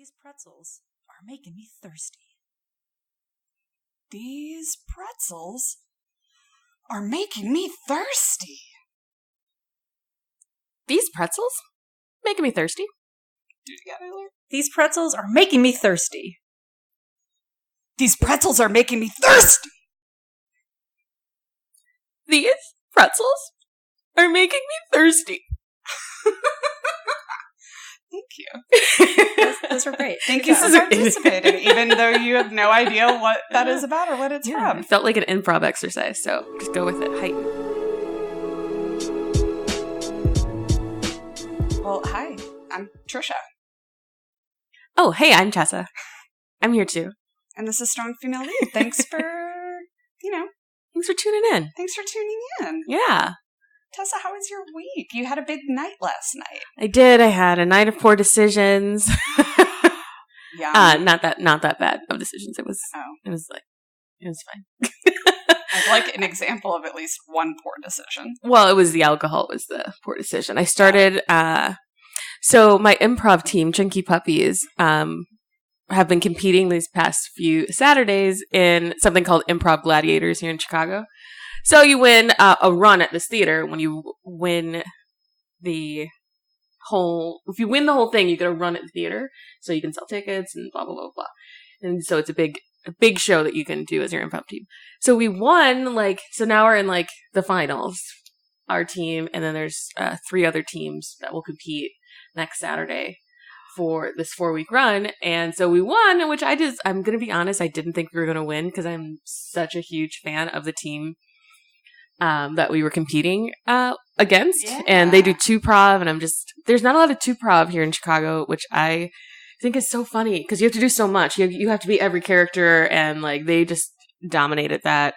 These pretzels are making me thirsty. These pretzels are making me thirsty. These pretzels? Making me thirsty. Do it again, Hilary. These pretzels are making me thirsty. These pretzels are making me thirsty. These pretzels are making me thirsty. Thank you. Those were great. Thank you for participating, even though you have no idea what that is about or what it's from. It felt like an improv exercise, so just go with it. Heighten. Well, hi, I'm Tricia. Oh, hey, I'm Tessa. I'm here too. And this is Strong Female Lead. Thanks for, Thanks for tuning in. Thanks for tuning in. Yeah. Tessa, how was your week? You had a big night last night. I did. I had a night of poor decisions. Yeah. Not that bad of decisions. It was fine. I'd like an example of at least one poor decision. Well, it was the alcohol was the poor decision. I started, so my improv team, Chunky Puppies, have been competing these past few Saturdays in something called Improv Gladiators here in Chicago. So you win a run at this theater. When you win if you win the whole thing, you get a run at the theater. So you can sell tickets and blah, blah, blah, blah. And so it's a big show that you can do as your improv team. So we won, so now we're in, the finals, our team. And then there's 3 other teams that will compete next Saturday for this 4-week run. And so we won, which I'm going to be honest, I didn't think we were going to win because I'm such a huge fan of the team that we were competing against. Yeah. And they do 2-prov, and there's not a lot of 2-prov here in Chicago, which I think is so funny because you have to do so much. You have to be every character, and they just dominated that.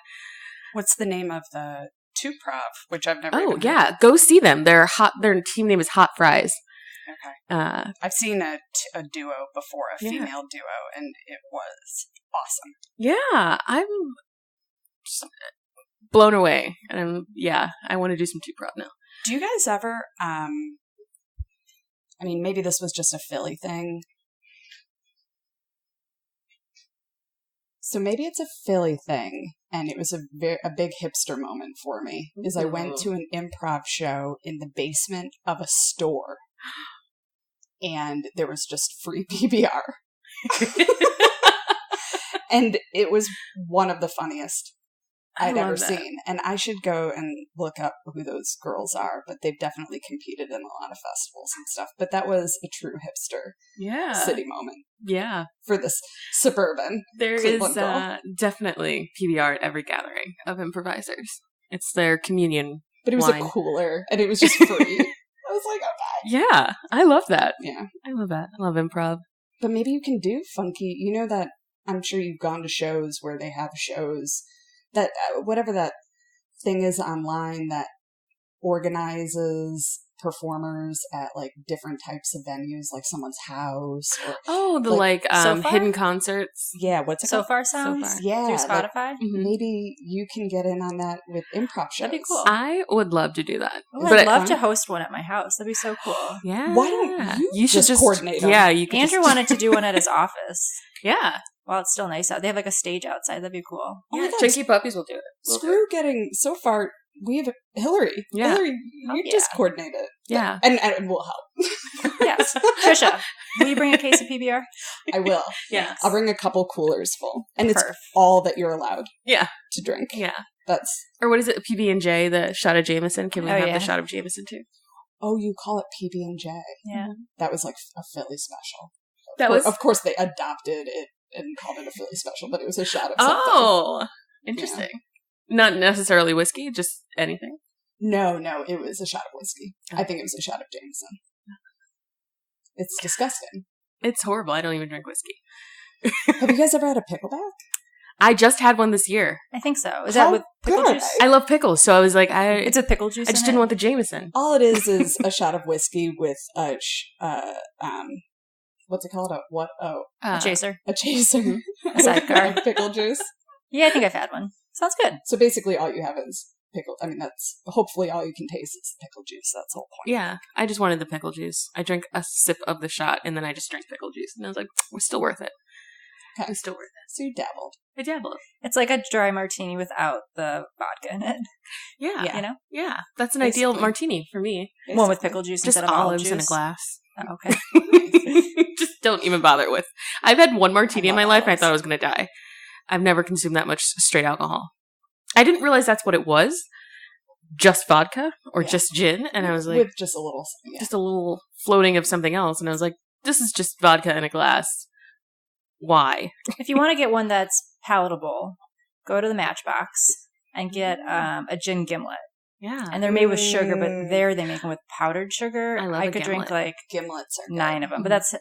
What's the name of the 2-prov, which I've never even heard. Go see them. Their team name is Hot Fries. Okay. I've seen a duo before, a female duo, and it was awesome. Yeah, I'm blown away, and I want to do some 2-prov now. Do you guys ever? Maybe this was just a Philly thing. So maybe it's a Philly thing, and it was a big hipster moment for me. Is I went to an improv show in the basement of a store. And there was just free PBR. And it was one of the funniest I'd ever seen. And I should go and look up who those girls are, but they've definitely competed in a lot of festivals and stuff. But that was a true hipster city moment. Yeah. For this suburban There Cleveland is girl. Definitely PBR at every gathering of improvisers. It's their communion But it was wine. a cooler, and it was just free. I was like, okay. Yeah, I love that. Yeah. I love that. I love improv. But maybe you can do funky, that I'm sure you've gone to shows where they have shows that, whatever that thing is online that organizes performers at different types of venues, like someone's house. Or, hidden concerts. Yeah, what's it called? So Far Sounds? So Far. Yeah. Through Spotify? Maybe you can get in on that with improv shows. That'd be cool. I would love to do that. Oh, I'd love to host one at my house. That'd be so cool. Yeah. Why don't you should just coordinate them? Yeah, you can. Andrew wanted to do one at his office. Yeah. Well, it's still nice out. They have a stage outside. That'd be cool. Yeah, Chunky Puppies will do it. Screw getting so far. We have Hilary. Yeah. Hilary, you just coordinate it. Yeah. And we'll help. Yes. Trisha, will you bring a case of PBR? I will. Yeah. I'll bring a couple coolers full. And it's Perf. all that you're allowed to drink. Yeah. Or what is it? PB&J, the shot of Jameson? Can we have the shot of Jameson too? Oh, you call it PB&J. Yeah. That was a Philly special. Of course, they adopted it and called it a Philly special, but it was a shot of something. Oh, interesting. Yeah. Not necessarily whiskey, just anything. No, it was a shot of whiskey. Oh. I think it was a shot of Jameson. It's disgusting. It's horrible. I don't even drink whiskey. Have you guys ever had a pickleback? I just had one this year. I think so. Is that with pickle juice? I love pickles, so I was like, it's a pickle juice. I just didn't want the Jameson. All it is a shot of whiskey with what's it called? A chaser. A chaser. A sidecar. Pickle juice. Yeah, I think I've had one. Sounds good. So basically all you have is pickle. I mean, that's hopefully all you can taste is pickle juice. That's the whole point. Yeah, I just wanted the pickle juice. I drank a sip of the shot, and then I just drank pickle juice, and I was like, "We're still worth it. Okay. It's still worth it." So you dabbled. I dabbled. It's like a dry martini without the vodka in it. Yeah, You know? yeah. That's an Basically. ideal martini for me. One with pickle juice Just instead of olives juice. in a glass. Oh, okay. Just don't even bother with. I've had one martini in my life, and I olives. thought I was going to die. I've never consumed that much straight alcohol. I didn't realize that's what it was. Just vodka or just gin, and I was like, with just a little, just a little floating of something else, and I was like, this is just vodka in a glass. Why? If you want to get one that's palatable, go to the Matchbox and get a gin gimlet. Yeah. And they're made with sugar, but there they make them with powdered sugar. I love I a could drink gimlet. like gimlets are good. 9 of them, but that's,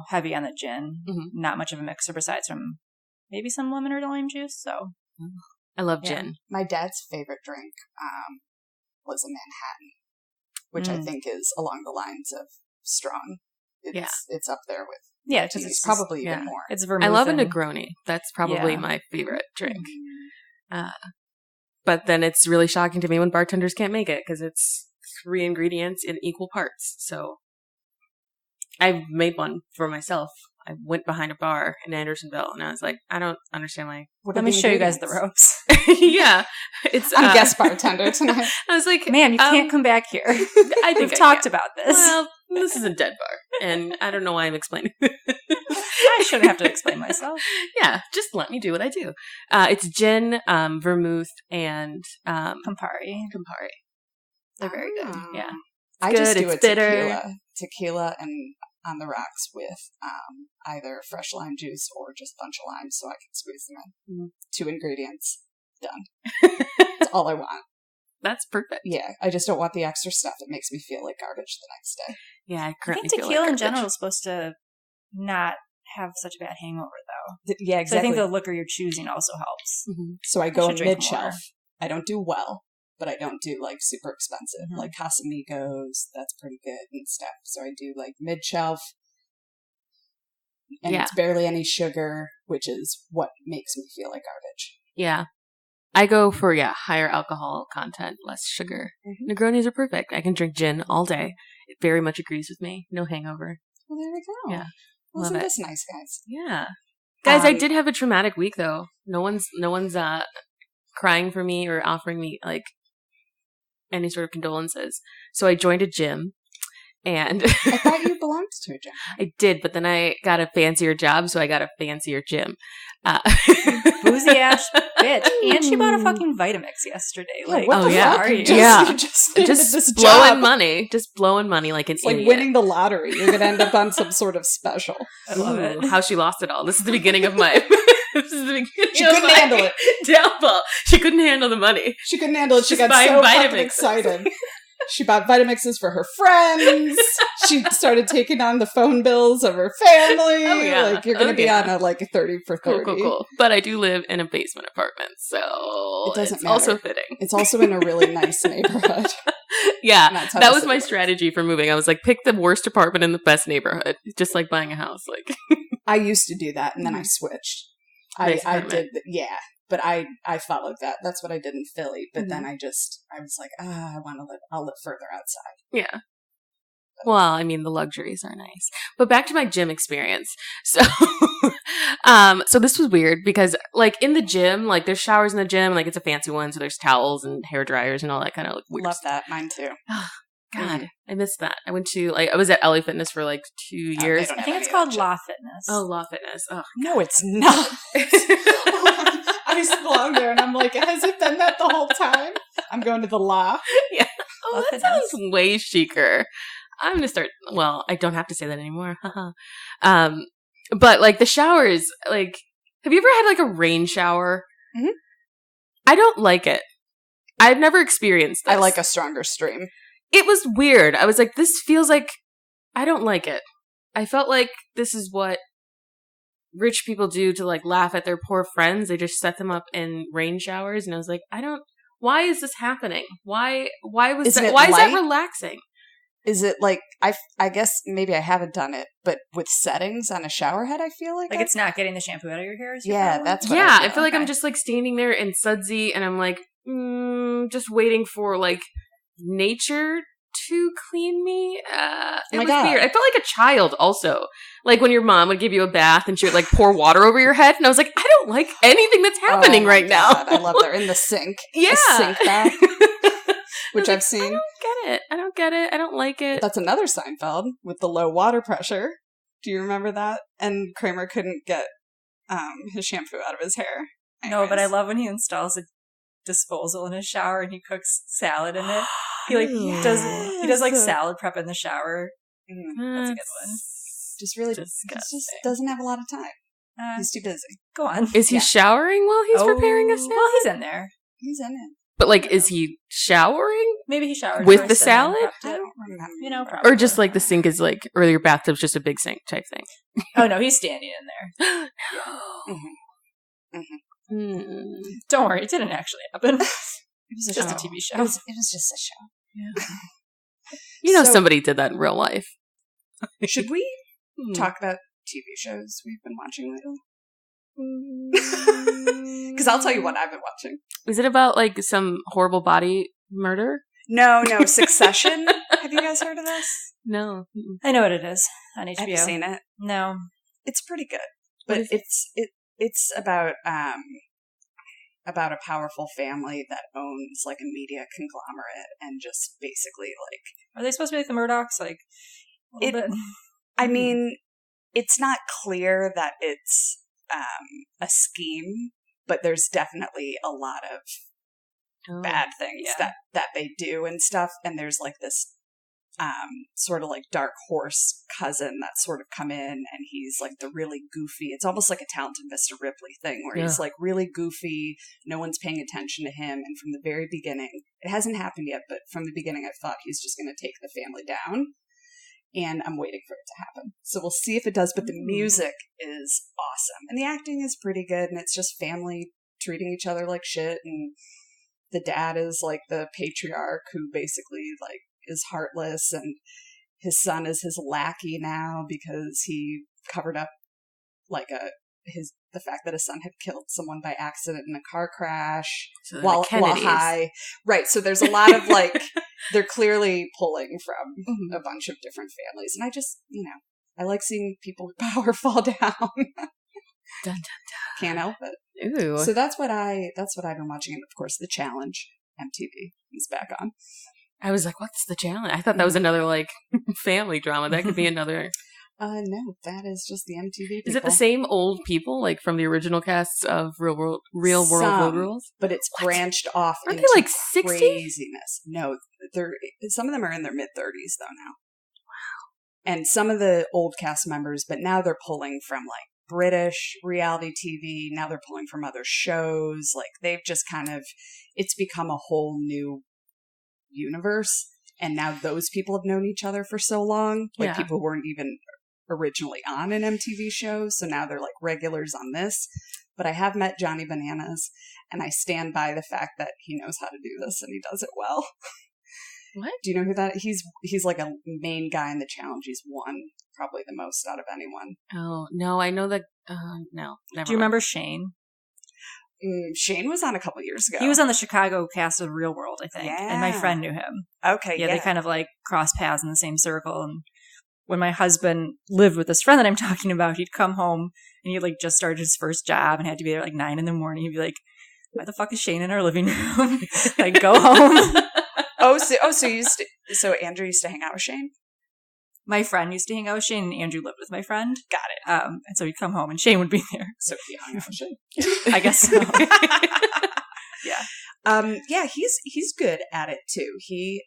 heavy on the gin. Mhm. Not much of a mixer besides from maybe some lemon or lime juice. So I love Yeah. gin. My dad's favorite drink was a Manhattan, which I think is along the lines of strong. It's up there with. yeah, because It's it's probably yeah. even more. it's vermouth. I love a and- Negroni. That's probably Yeah. my favorite drink. But then it's really shocking to me when bartenders can't make it because it's 3 ingredients in equal parts. So I made one for myself. I went behind a bar in Andersonville, and I was like, I don't understand why. Let me show you guys the ropes. Yeah, it's I'm guest bartender tonight. I was like, Ma'am, you can't come back here. I think We've I talked can. about this. Well, this is a dead bar, and I don't know why I'm explaining. I shouldn't have to explain myself. Yeah, just let me do what I do. It's gin, vermouth, and Campari. Campari. They're very good. Oh. Yeah, I good, just do it's a bitter. tequila and on the rocks with either fresh lime juice or just a bunch of limes so I can squeeze them in. 2 ingredients. Done. That's all I want. That's perfect. Yeah, I just don't want the extra stuff. It makes me feel like garbage the next day. Yeah, I I currently think feel tequila like in garbage. general is supposed to not have such a bad hangover, though. Yeah, So I exactly. think the liquor you're choosing also helps. Mhm. So I go should drink mid-shelf. more. I don't do well, but I don't do like super expensive. Mhm. Like Casamigos, that's pretty good and stuff. So I do like mid-shelf. And Yeah. it's barely any sugar, which is what makes me feel like garbage. Yeah. I go for, higher alcohol content, less sugar. Mhm. Negronis are perfect. I can drink gin all day. It very much agrees with me. No hangover. Well, there we go. Yeah. Wasn't Love it. this nice, guys? Yeah. Guys, I Um, did have a traumatic week, though. No one's crying for me or offering me, like, any sort of condolences. So I joined a gym. And I thought you belonged to a gym. I did, but then I got a fancier job, so I got a fancier gym. Boozy ass bitch. And she bought a fucking Vitamix yesterday. Like, what oh, the yeah. fuck? You Yeah. you just landed just this blowing job. money. Just blowing money like an It's like idiot. winning the lottery. You're going to end up on some sort of special. I love it. Ooh, how she lost it all. This is the beginning of my... this is the beginning She of couldn't my handle it. downfall. She couldn't handle the money. She couldn't handle it. She Just got buying so fucking Vitamixes. excited. She bought Vitamixes for her friends. She started taking on the phone bills of her family. Oh, yeah. Like, you're going to Oh, be yeah. on a, like, a 30 for 30. Cool. But I do live in a basement apartment, so It doesn't it's also matter. fitting. It's also in a really nice neighborhood. Yeah, And that's how that the was city my works. strategy for moving. I was like, pick the worst apartment in the best neighborhood. Just like buying a house. Like, I used to do that, and then I switched. Nice I apartment. did, yeah. But I followed that. That's what I did in Philly. But then I was like, I want to live. I'll live further outside. yeah. Well, I mean, the luxuries are nice. But back to my gym experience. So, so this was weird because, like, in the gym, like, there's showers in the gym, like, it's a fancy one, so there's towels and hair dryers and all that kind of like weird Love stuff. that. Mine too. God, I missed that. I went to, like, I was at LA Fitness for like 2 years. don't I have think it's any called option. Law Fitness. Oh, Law Fitness. Oh, No, it's not. I just belong there, and I'm like, has it been that the whole time? I'm going to the law. yeah. Oh, Law that Fitness. sounds way chicer. I'm gonna start. Well, I don't have to say that anymore. But like the showers, like, have you ever had like a rain shower? Mhm. I don't like it. I've never experienced this. I like a stronger stream. It was weird. I was like, this feels like I don't like it. I felt like this is what rich people do to like laugh at their poor friends. They just set them up in rain showers, and I was like, why is this happening? Why was Isn't that? it Why is that light? relaxing? Is it like I guess maybe I haven't done it, but with settings on a shower head, I feel like Like it's not getting the shampoo out of your hair. Is your Yeah, problem? that's what Yeah, I feel. feel like I'm Okay. just like standing there and sudsy, and I'm like, just waiting for like nature to clean me. It was weird. I felt like a child also. Like when your mom would give you a bath and she would like pour water over your head. And I was like, I don't like anything that's happening right now. I love that. In the sink. Yeah. A sink bath. Which I've seen. I don't get it. I don't like it. That's another Seinfeld with the low water pressure. Do you remember that? And Kramer couldn't get his shampoo out of his hair. Anyways. No, but I love when he installs a disposal in his shower and he cooks salad in it. He does like salad prep in the shower. That's a good one. Just really just doesn't have a lot of time. He's too busy. Go on. Is he showering while he's preparing a salad? Well, he's in there. He's in it. But like, is he showering? Maybe he showered with the salad. I don't remember. You know, probably. Or just like the sink is like, or your bathtub's just a big sink type thing. Oh no, he's standing in there. Don't worry, it didn't actually happen. It was just a TV show. It was just a show. Yeah. Somebody did that in real life. Should we talk about TV shows we've been watching lately? Because I'll tell you what I've been watching. Is it about like some horrible body murder? No, Succession. Have you guys heard of this? No. I know what it is on HBO. Have you seen it? No. It's pretty good. But it's about a powerful family that owns like a media conglomerate and just basically like... Are they supposed to be like the Murdochs? Like, a little bit? I mean, it's not clear that it's a scheme, but there's definitely a lot of bad things that they do and stuff. And there's like this sort of like dark horse cousin that's sort of come in, and he's like the really goofy, it's almost like a Talented Mr. Ripley thing where he's like really goofy, no one's paying attention to him, and from the very beginning, it hasn't happened yet, but from the beginning I thought he's just going to take the family down, and I'm waiting for it to happen. So we'll see if it does, but the music is awesome, and the acting is pretty good, and it's just family treating each other like shit, and the dad is like the patriarch who basically like is heartless, and his son is his lackey now because he covered up like the fact that his son had killed someone by accident in a car crash while high. Right. So there's a lot of like, they're clearly pulling from a bunch of different families. And I just, I like seeing people with power fall down. Dun, dun, dun. Can't help it. Ooh. So that's what I've been watching. And of course, The Challenge, MTV, is back on. I was like, what's The Challenge? I thought that was another like family drama. That could be another. No, that is just the MTV people. Is it the same old people like from the original casts of Real World Road Rules? But it's branched off. Aren't into they like 60? Craziness. No, some of them are in their mid-30s though now. Wow. And some of the old cast members, but now they're pulling from like British reality TV. Now they're pulling from other shows. Like they've just it's become a whole new universe. And now those people have known each other for so long. Like people who weren't even originally on an MTV show. So now they're like regulars on this. But I have met Johnny Bananas, and I stand by the fact that he knows how to do this and he does it well. What? Do you know who that is? He's like a main guy in The Challenge. He's won probably the most out of anyone. Oh, no, I know that. No, never. Do you remember Shane? Shane was on a couple years ago. He was on the Chicago cast of Real World, I think. Yeah. And my friend knew him. Okay, yeah. They kind of like crossed paths in the same circle. And when my husband lived with this friend that I'm talking about, he'd come home and he'd like just started his first job and had to be there like 9 a.m. He'd be like, why the fuck is Shane in our living room? Like, go home. So Andrew used to hang out with Shane? My friend used to hang out with Shane, and Andrew lived with my friend. Got it. And so he'd come home and Shane would be there. So he hung out with Shane? I guess so. Yeah. Yeah, he's good at it too. He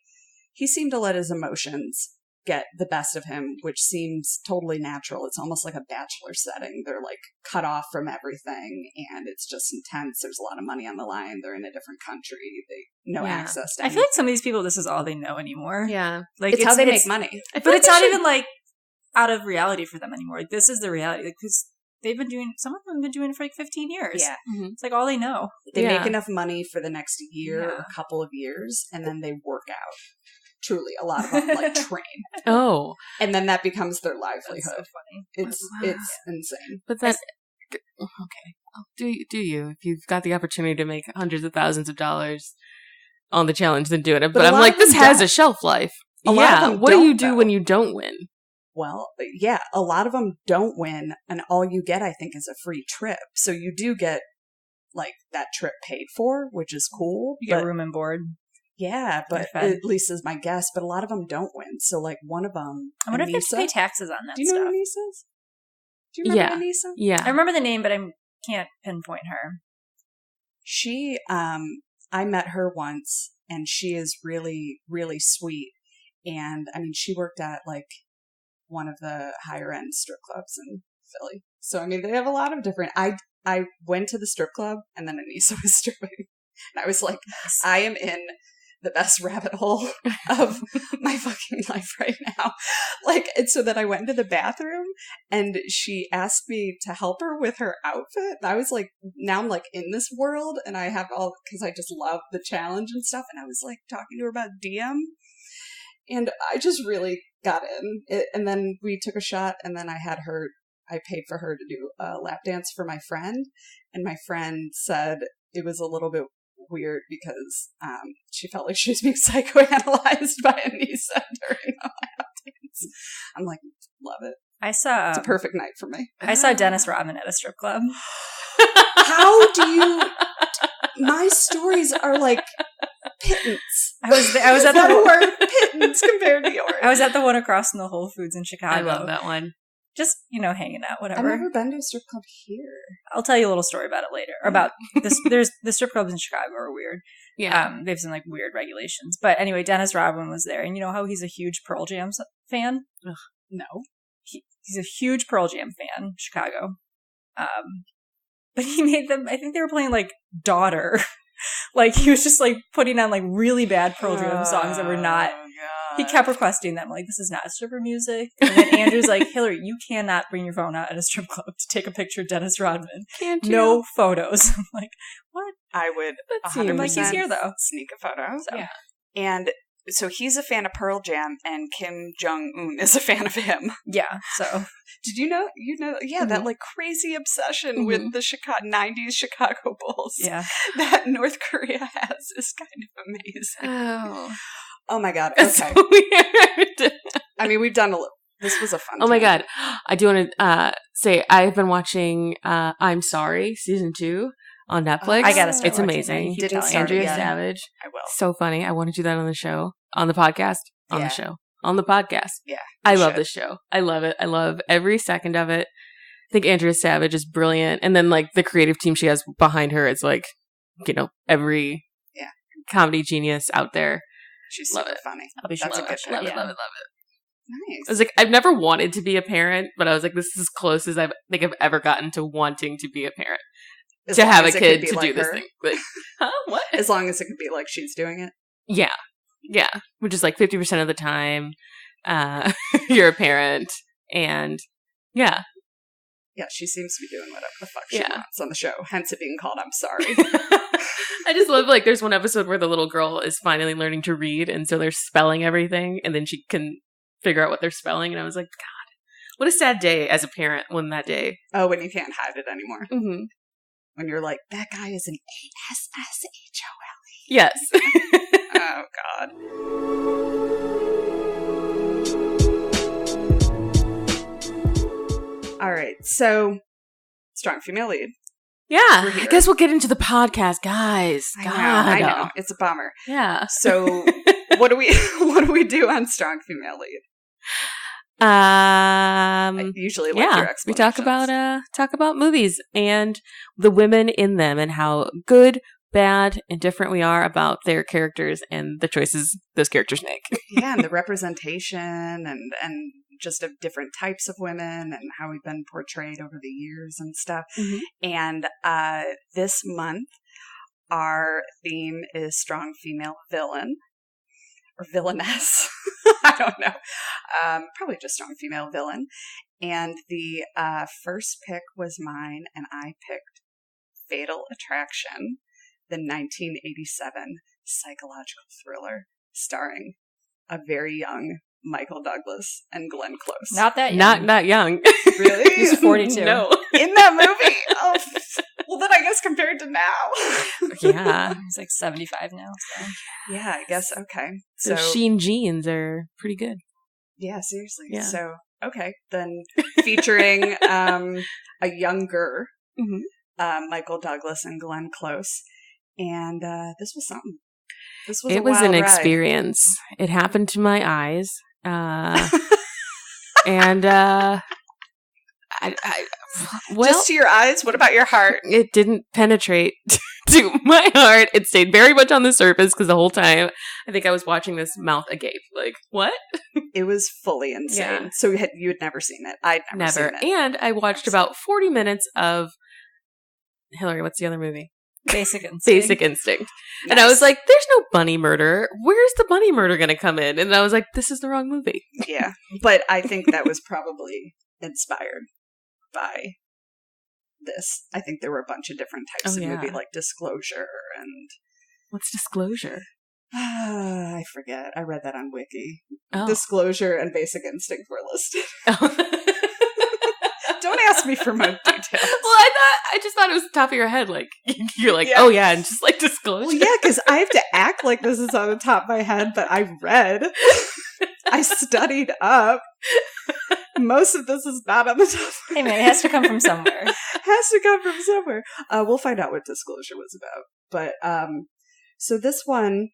seemed to let his emotions get the best of him, which seems totally natural. It's almost like a Bachelor setting. They're like cut off from everything, and it's just intense. There's a lot of money on the line. They're in a different country. They access to I feel like some of these people, this is all they know anymore. Yeah. Like it's how they make money. But it's not even like out of reality for them anymore. Like this is the reality. Like, because some of them have been doing it for like 15 years. Yeah. Mm-hmm. It's like all they know. They make enough money for the next year or couple of years, and then they work out. Truly, a lot of them like train. Oh. And then that becomes their livelihood. That's so funny. It's insane. But that's... Okay. Do you? If you've got the opportunity to make hundreds of thousands of dollars on the challenge, then do it. But I'm like, this has a shelf life. What do you do when you don't win? Well, yeah, a lot of them don't win, and all you get, I think, is a free trip. So you do get, like, that trip paid for, which is cool. You get room and board. Yeah, but at least is my guess. But a lot of them don't win. So, like, one of them, I wonder if they have to pay taxes on that stuff. Do you know who Anissa is? Do you remember Anissa? Yeah. I remember the name, but I can't pinpoint her. She, I met her once, and she is really, really sweet. And, I mean, she worked at, like, one of the higher end strip clubs in Philly. So, I mean, they have a lot of different, I went to the strip club and then Anissa was stripping. And I was like, I am in the best rabbit hole of my fucking life right now. Like, and so then I went into the bathroom and she asked me to help her with her outfit. And I was like, now I'm like in this world and I have all, because I just love the challenge and stuff. And I was like talking to her about DM. And I just really got in. And then we took a shot, and then I paid for her to do a lap dance for my friend. And my friend said it was a little bit weird because she felt like she was being psychoanalyzed by Anissa during the lap dance. I'm like, love it. It's a perfect night for me. I saw Dennis Rodman at a strip club. How do you... My stories are like... pittance. I was at the word pittance compared to yours. I was at the one across from the Whole Foods in Chicago. I love that one. Just, hanging out, whatever. I've never been to a strip club here. I'll tell you a little story about it later. About this. There's the strip clubs in Chicago are weird. Yeah. They have some like weird regulations. But anyway, Dennis Rodman was there, and you know how he's a huge Pearl Jam fan? Ugh, no. He's a huge Pearl Jam fan, Chicago. But he made them. I think they were playing like "Daughter." Like, he was just, like, putting on, like, really bad Pearl Jam songs that were not... He kept requesting them, like, this is not stripper music. And then Andrew's like, Hilary, you cannot bring your phone out at a strip club to take a picture of Dennis Rodman. Can't you? No photos. I'm like, what? I would 100% like, he's here, though. Sneak a photo. So. Yeah. And so he's a fan of Pearl Jam, and Kim Jong-un is a fan of him. Yeah, so... Did you know, yeah, that like crazy obsession with the 90s Chicago Bulls that North Korea has is kind of amazing. Oh my God. That's okay. weird. I mean, we've done a little. This was a fun my God. I do want to say I've been watching I'm Sorry, season 2 on Netflix. I gotta start. It's amazing. Andrea Savage. I will. So funny. I want to do that on the show. On the podcast. On the show. On the podcast. Yeah. I love this show. I love it. I love every second of it. I think Andrea Savage is brilliant. And then, like, the creative team she has behind her is, like, every comedy genius out there. She's super funny. That's a good show. Love it. Nice. I was like, I've never wanted to be a parent, but I was like, this is as close as I think I've ever gotten to wanting to be a parent. To have a kid to do this thing. Like, huh? What? As long as it could be like she's doing it. Yeah. Yeah. Which is like 50% of the time you're a parent. And yeah. Yeah, she seems to be doing whatever the fuck she wants on the show. Hence it being called I'm Sorry. I just love, like, there's one episode where the little girl is finally learning to read. And so they're spelling everything. And then she can figure out what they're spelling. And I was like, God, what a sad day as a parent when that day. Oh, when you can't hide it anymore. Mm-hmm. When you're like, that guy is an ASSHOLE. Yes. Oh, God. All right. So, strong female lead. Yeah. I guess we'll get into the podcast, guys. I know. It's a bummer. Yeah. So, what do we do on strong female lead? I usually like your explanations. We talk about movies and the women in them and how good, bad, and different we are about their characters and the choices those characters make. Yeah, and the representation and just of different types of women and how we've been portrayed over the years and stuff. Mm-hmm. And this month, our theme is strong female villain. Or villainess. I don't know. Probably just strong female villain. And the first pick was mine, and I picked Fatal Attraction, the 1987 psychological thriller starring a very young Michael Douglas and Glenn Close. Not that young. Not young. Really? He's 42. No. In that movie? Oh, even now. Yeah. He's like 75 now. So. Yeah, I guess. Okay. So Sheen jeans are pretty good. Yeah, seriously. Yeah. So, okay. Then featuring a younger Michael Douglas and Glenn Close. And this was something. This was It a was wild an ride. experience. It happened to my eyes. And just to your eyes? What about your heart? It didn't penetrate to my heart. It stayed very much on the surface because the whole time I think I was watching this mouth agape. Like, what? It was fully insane. Yeah. So you had never seen it. I'd never seen it. And I watched about 40 minutes of Hilary, what's the other movie? Basic Instinct. Basic Instinct. Nice. And I was like, there's no bunny murder. Where's the bunny murder going to come in? And I was like, this is the wrong movie. Yeah. But I think that was probably inspired by this. I think there were a bunch of different types of movie, like Disclosure and... What's Disclosure? I forget. I read that on Wiki. Oh. Disclosure and Basic Instinct were listed. Don't ask me for more details. Well, I just thought it was the top of your head. Like, you're like, oh yeah, and just like Disclosure. Well, yeah, because I have to act like this is on the top of my head, but I read. I studied up. Most of this is not on the top. Hey man, it has to come from somewhere. Has to come from somewhere. We'll find out what Disclosure was about. But, so this one,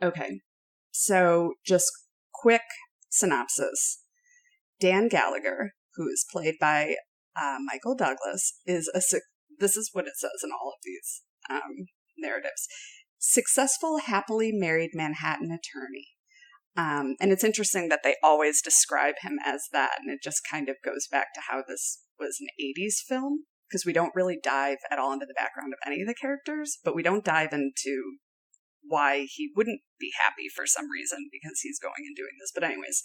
okay. So just quick synopsis. Dan Gallagher, who is played by Michael Douglas, this is what it says in all of these narratives. Successful, happily married Manhattan attorney. And it's interesting that they always describe him as that, and it just kind of goes back to how this was an 80s film, because we don't really dive at all into the background of any of the characters, but we don't dive into why he wouldn't be happy for some reason because he's going and doing this. But anyways,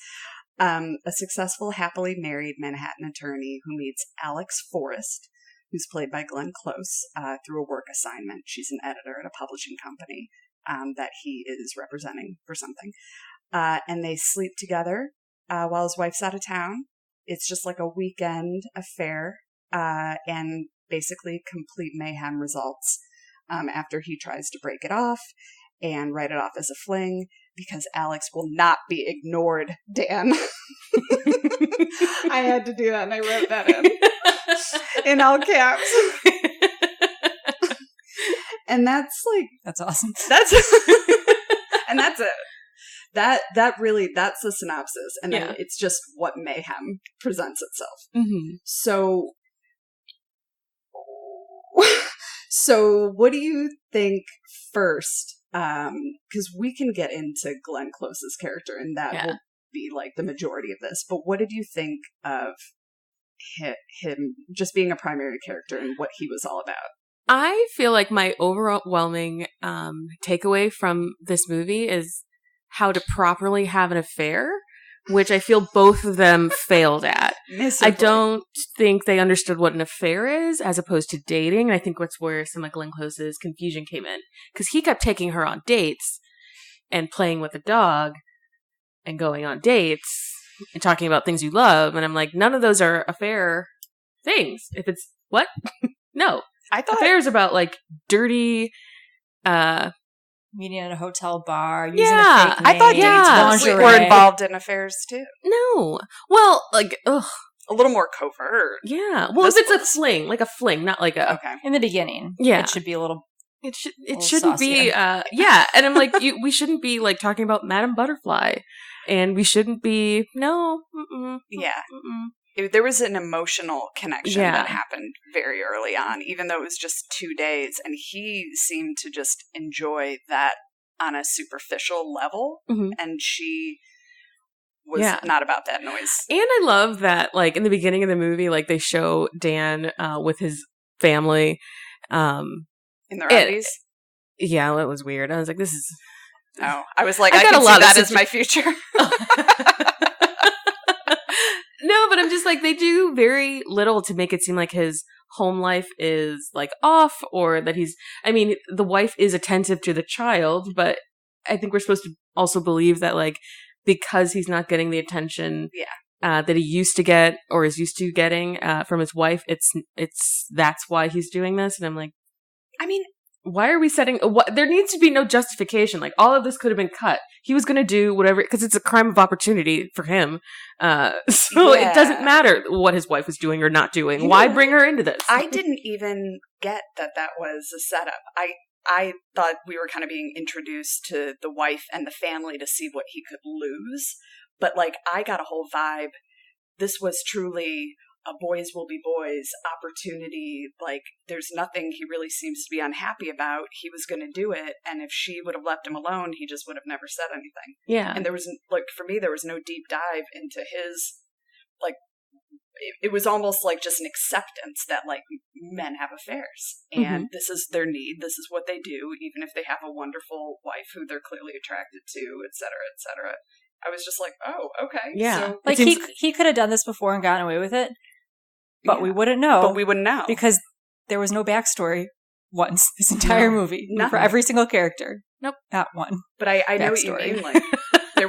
a successful, happily married Manhattan attorney who meets Alex Forrest, who's played by Glenn Close, through a work assignment. She's an editor at a publishing company that he is representing for something. And they sleep together while his wife's out of town. It's just like a weekend affair, and basically complete mayhem results after he tries to break it off and write it off as a fling because Alex will not be ignored, Dan. I had to do that, and I wrote that in all caps. And that's like... That's awesome. And that's it. That's the synopsis. And then it's just what mayhem presents itself. Mm-hmm. So what do you think first? Because we can get into Glenn Close's character, and that will be like the majority of this. But what did you think of him just being a primary character and what he was all about? I feel like my overwhelming takeaway from this movie is how to properly have an affair, which I feel both of them failed at. I don't think they understood what an affair is as opposed to dating. And I think that's where some of Glenn Close's confusion came in. Because he kept taking her on dates and playing with a dog and going on dates and talking about things you love. And I'm like, none of those are affair things. If it's, what? No. I thought affairs about like dirty, meeting at a hotel bar, using a fake name. I thought dates lingerie. were involved in affairs too. No. Well, like, ugh. A little more covert. Yeah. Well, if it's a fling, like a fling, not like a... Okay. In the beginning. Yeah. It should be a little... It shouldn't be... yeah. And I'm like, we shouldn't be like talking about Madame Butterfly. And we shouldn't be... No. Mm-mm, yeah. Mm-mm. There was an emotional connection that happened very early on, even though it was just 2 days. And he seemed to just enjoy that on a superficial level. Mm-hmm. And she was not about that noise. And I love that, like, in the beginning of the movie, like, they show Dan with his family. In their Arby's? Yeah, well, it was weird. I was like, this is... Oh, I was like, I can see that as my future. No, but I'm just like, they do very little to make it seem like his home life is like off, or that he's, I mean, the wife is attentive to the child, but I think we're supposed to also believe that, like, because he's not getting the attention that he used to get or is used to getting from his wife, it's that's why he's doing this. And I'm like, I mean, why are we setting what? There needs to be no justification. Like, all of this could have been cut. He was going to do whatever, because it's a crime of opportunity for him. So it doesn't matter what his wife was doing or not doing. Why bring her into this? I didn't even get that was a setup. I thought we were kind of being introduced to the wife and the family to see what he could lose. But, like, I got a whole vibe. This was truly a boys will be boys opportunity. Like, there's nothing he really seems to be unhappy about. He was going to do it. And if she would have left him alone, he just would have never said anything. Yeah. And there was, like, for me, there was no deep dive into his, like, it was almost like just an acceptance that, like, men have affairs and this is their need. This is what they do, even if they have a wonderful wife who they're clearly attracted to, et cetera, et cetera. I was just like, oh, okay. Yeah. So, like, he could have done this before and gotten away with it, but we wouldn't know. But we wouldn't know. Because there was no backstory once this entire movie. Nothing. For every single character. Nope. Not one. But I know what you backstory. mean. Like, there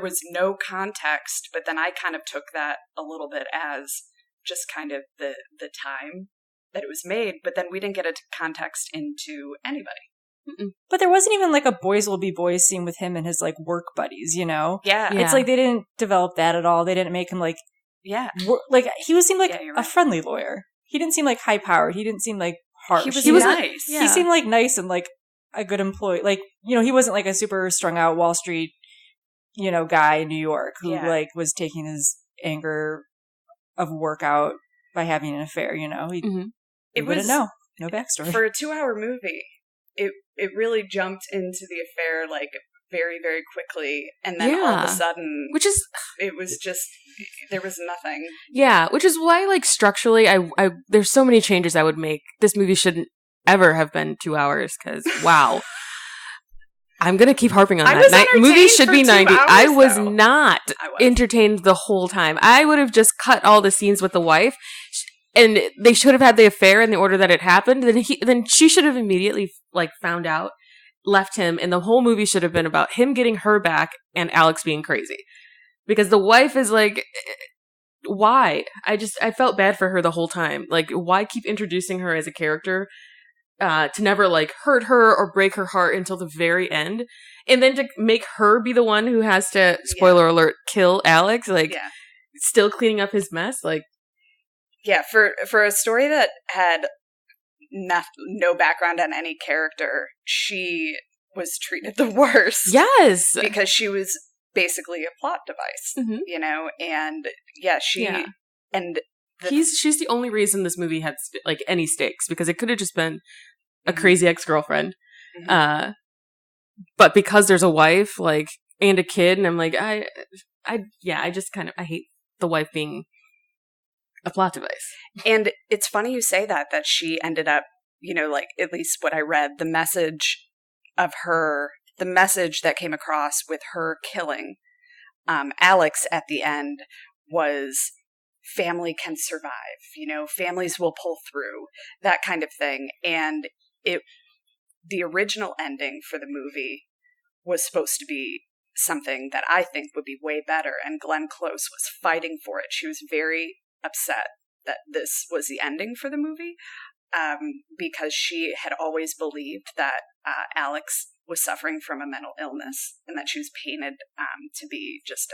was no context, but then I kind of took that a little bit as just kind of the time that it was made, but then we didn't get a context into anybody. But there wasn't even like a boys will be boys scene with him and his like work buddies, you know? Yeah. It's like they didn't develop that at all. They didn't make him like, like he seemed like you're a friendly lawyer. He didn't seem like high powered. He didn't seem like harsh. He was nice. He seemed like nice and like a good employee. Like, you know, he wasn't like a super strung out Wall Street, you know, guy in New York who like was taking his anger of work out by having an affair, you know? He wouldn't know. No backstory. For a 2-hour movie, it really jumped into the affair like very, very quickly, and then all of a sudden, it was just, there was nothing. Yeah, which is why, like, structurally, I there's so many changes I would make. This movie shouldn't ever have been 2 hours, because wow. I'm going to keep harping on that. Movies should be 90. I was not entertained the whole time. I would have just cut all the scenes with the wife, and they should have had the affair in the order that it happened. Then she should have immediately, like, found out, left him, and the whole movie should have been about him getting her back and Alex being crazy. Because the wife is like, why? I felt bad for her the whole time. Like, why keep introducing her as a character to never, like, hurt her or break her heart until the very end? And then to make her be the one who has to, spoiler alert, kill Alex, like, still cleaning up his mess, like. Yeah, for a story that had no background on any character, she was treated the worst. Yes! Because she was basically a plot device, you know? And, and she's the only reason this movie had, like, any stakes, because it could have just been a crazy ex-girlfriend. But because there's a wife, like, and a kid, and I'm like, I just kind of, I hate the wife being a plot device. And it's funny you say that she ended up, you know, like, at least what I read, the message that came across with her killing Alex at the end was family can survive, you know, families will pull through, that kind of thing. And the original ending for the movie was supposed to be something that I think would be way better. And Glenn Close was fighting for it. She was very upset that this was the ending for the movie, because she had always believed that Alex was suffering from a mental illness, and that she was painted to be just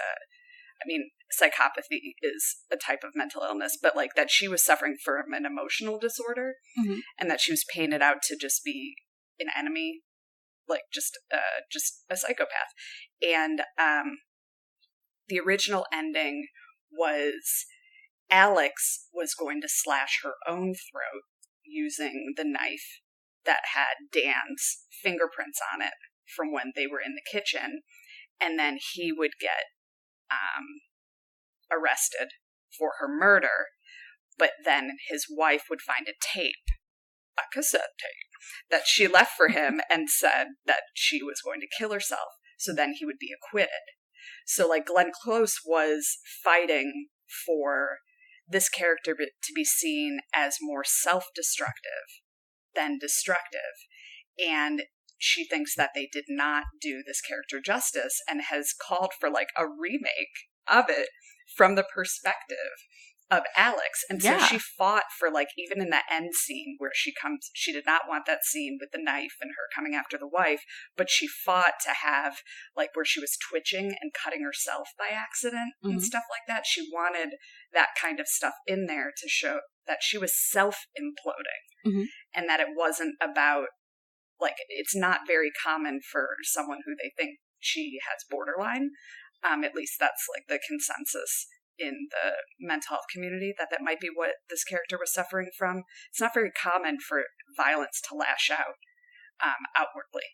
psychopathy is a type of mental illness, but like that she was suffering from an emotional disorder, and that she was painted out to just be an enemy, like just a psychopath. And the original ending was Alex was going to slash her own throat using the knife that had Dan's fingerprints on it from when they were in the kitchen, and then he would get arrested for her murder, but then his wife would find a cassette tape, that she left for him and said that she was going to kill herself, so then he would be acquitted. So, like, Glenn Close was fighting for this character to be seen as more self-destructive than destructive. And she thinks that they did not do this character justice, and has called for, like, a remake of it from the perspective of Alex. And so Yeah. she fought for, like, even in that end scene where she did not want that scene with the knife and her coming after the wife, but she fought to have, like, where she was twitching and cutting herself by accident and stuff like that. She wanted that kind of stuff in there to show that she was self-imploding and that it wasn't about, like, it's not very common for someone who they think she has borderline. At least that's, like, the consensus in the mental health community, that might be what this character was suffering from. It's not very common for violence to lash out outwardly,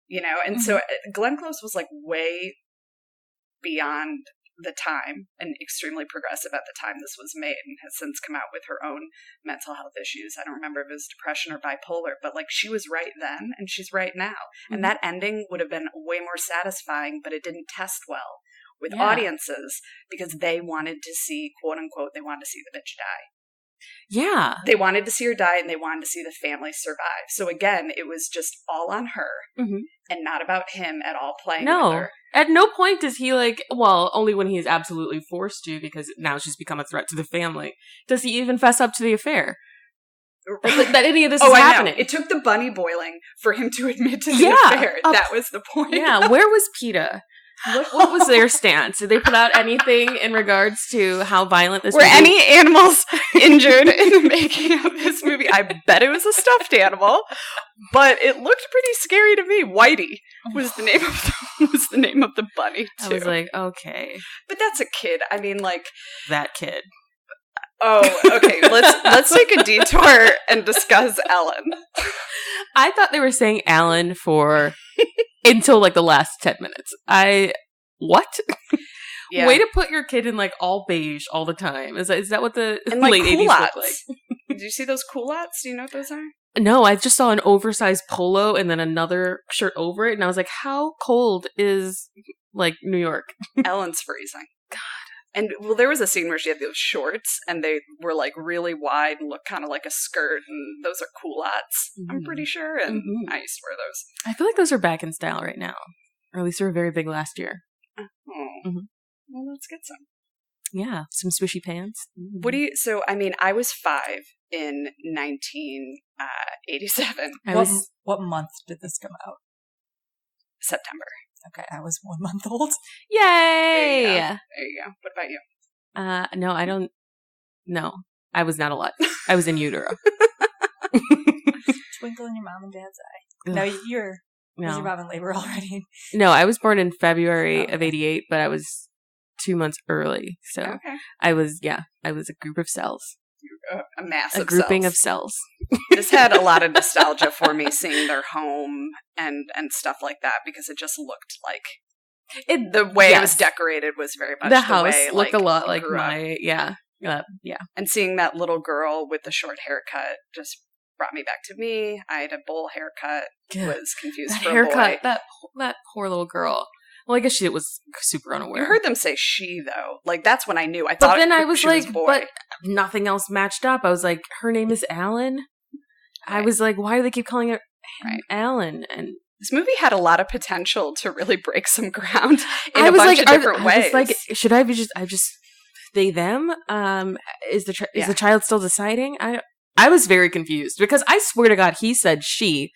you know? And so Glenn Close was, like, way beyond the time and extremely progressive at the time this was made, and has since come out with her own mental health issues. I don't remember if it was depression or bipolar, but, like, she was right then and she's right now. And that ending would have been way more satisfying, but it didn't test well with audiences because they wanted to see, quote unquote, they wanted to see the bitch die. Yeah. They wanted to see her die and they wanted to see the family survive. So again, it was just all on her and not about him at all playing with her. At no point does he, like, well, only when he is absolutely forced to, because now she's become a threat to the family, does he even fess up to the affair. That any of this is happening. It took the bunny boiling for him to admit to the affair. That was the point. Yeah, where was PETA? What was their stance? Did they put out anything in regards to how violent this Were any animals injured in the making of this movie? I bet it was a stuffed animal, but it looked pretty scary to me. Whitey was the name of the bunny too. I was like, okay. But that's a kid. I mean, like, that kid. Oh, okay. Let's take a detour and discuss Ellen. I thought they were saying Alan for until, like, the last 10 minutes. What? Yeah. Way to put your kid in, like, all beige all the time. Is that what the late 80s look like? Did you see those culottes? Do you know what those are? No, I just saw an oversized polo and then another shirt over it, and I was like, how cold is, like, New York? Ellen's freezing. God. And, well, there was a scene where she had those shorts, and they were, like, really wide and looked kind of like a skirt, and those are culottes, I'm pretty sure, and I used to wear those. I feel like those are back in style right now. Or at least they were very big last year. Well, let's get some. Yeah, some swishy pants. So, I mean, I was 5 in 1987. What month did this come out? September. Okay, I was 1 month old. Yay! There you go. What about you? No, I don't. No, I was not alive. I was in utero. Twinkle in your mom and dad's eye. No, was your mom in labor already? No, I was born in February of '88, but I was 2 months early. So I was a group of cells. A mass of grouping of cells. This had a lot of nostalgia for me, seeing their home and stuff like that, because it just looked like the way it was decorated was very much the house way, looked like, a lot like my yeah. And seeing that little girl with the short haircut just brought me back to me. I had a bowl haircut. Was confused that for haircut, a boy. That poor little girl. Well, I guess she was super unaware. You heard them say she, though. Like, that's when I knew. I but thought then I was like, was boy. But nothing else matched up. I was like, her name is Alan. Right. I was like, why do they keep calling her Alan? And this movie had a lot of potential to really break some ground in a bunch of different ways. I was like, should I just they them? Is the child still deciding? I was very confused because I swear to God he said she.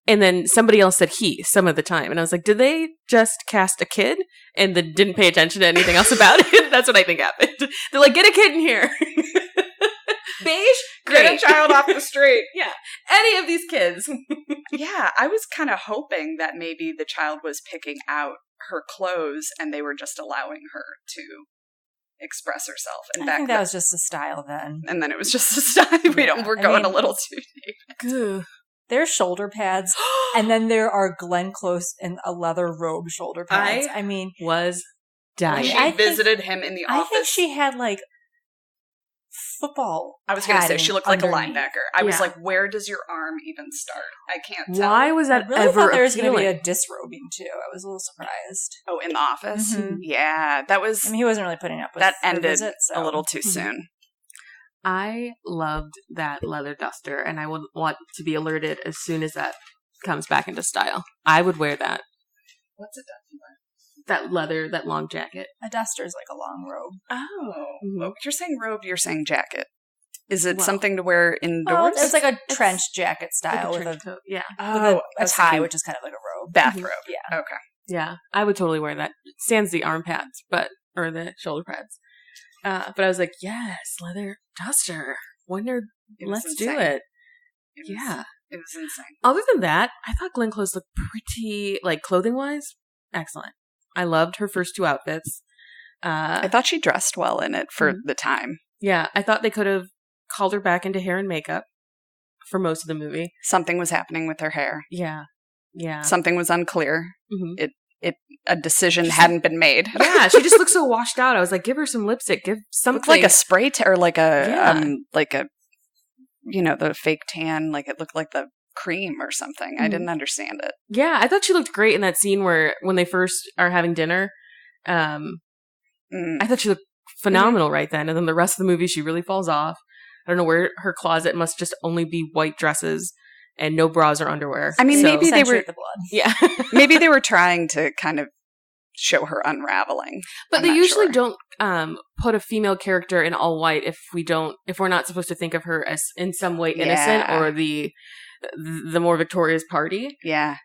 And then somebody else said he some of the time. And I was like, did they just cast a kid and then didn't pay attention to anything else about it? That's what I think happened. They're like, get a kid in here. Beige? Great. Get a child off the street. Yeah. Any of these kids. Yeah, I was kind of hoping that maybe the child was picking out her clothes and they were just allowing her to express herself. And I think that was just a style then. And then it was just a style. We're going a little too deep. There are shoulder pads, and then there are Glenn Close in a leather robe shoulder pads. I mean, was dying. She visited him in the office. I think she had, like, football. I was going to say she looked like a linebacker. I was like, where does your arm even start? I can't tell. Why was that I really ever thought there was going to be appealing? a disrobing too. I was a little surprised. Oh, in the office? Yeah, that was. I mean, he wasn't really putting up with that. her Ended visit, a little too soon. I loved that leather duster, and I would want to be alerted as soon as that comes back into style. I would wear that. What's a duster? that leather, that long jacket. A duster is like a long robe. Oh. Mhm. You're saying robe, you're saying jacket. Is it something to wear indoors? Well, it's like a trench jacket style Like a with trench coat. Yeah. a tie, which is kind of like a robe. bathrobe. Yeah. Okay. Yeah. I would totally wear that. Sans the arm pads, or the shoulder pads. But I was like, yes, leather duster. Let's do it. Yeah. It was insane. Other than that, I thought Glenn Close looked pretty, like, clothing-wise, excellent. I loved her first 2 outfits. I thought she dressed well in it for the time. Yeah, I thought they could have called her back into hair and makeup for most of the movie. Something was happening with her hair. Yeah. Yeah. Something was unclear. Mm-hmm. A decision hadn't been made. Yeah, she just looked so washed out. I was like, give her some lipstick, give something. Looked like a spray or like a the fake tan, like it looked like the cream or something. I didn't understand it. Yeah, I thought she looked great in that scene when they first are having dinner. I thought she looked phenomenal right then. And then the rest of the movie, she really falls off. I don't know where her closet must just only be white dresses and no bras or underwear. I mean, maybe they were the blood. Yeah. maybe they were trying to kind of show her unraveling. But they usually don't put a female character in all white if we're not supposed to think of her as in some way innocent or the more victorious party. Yeah.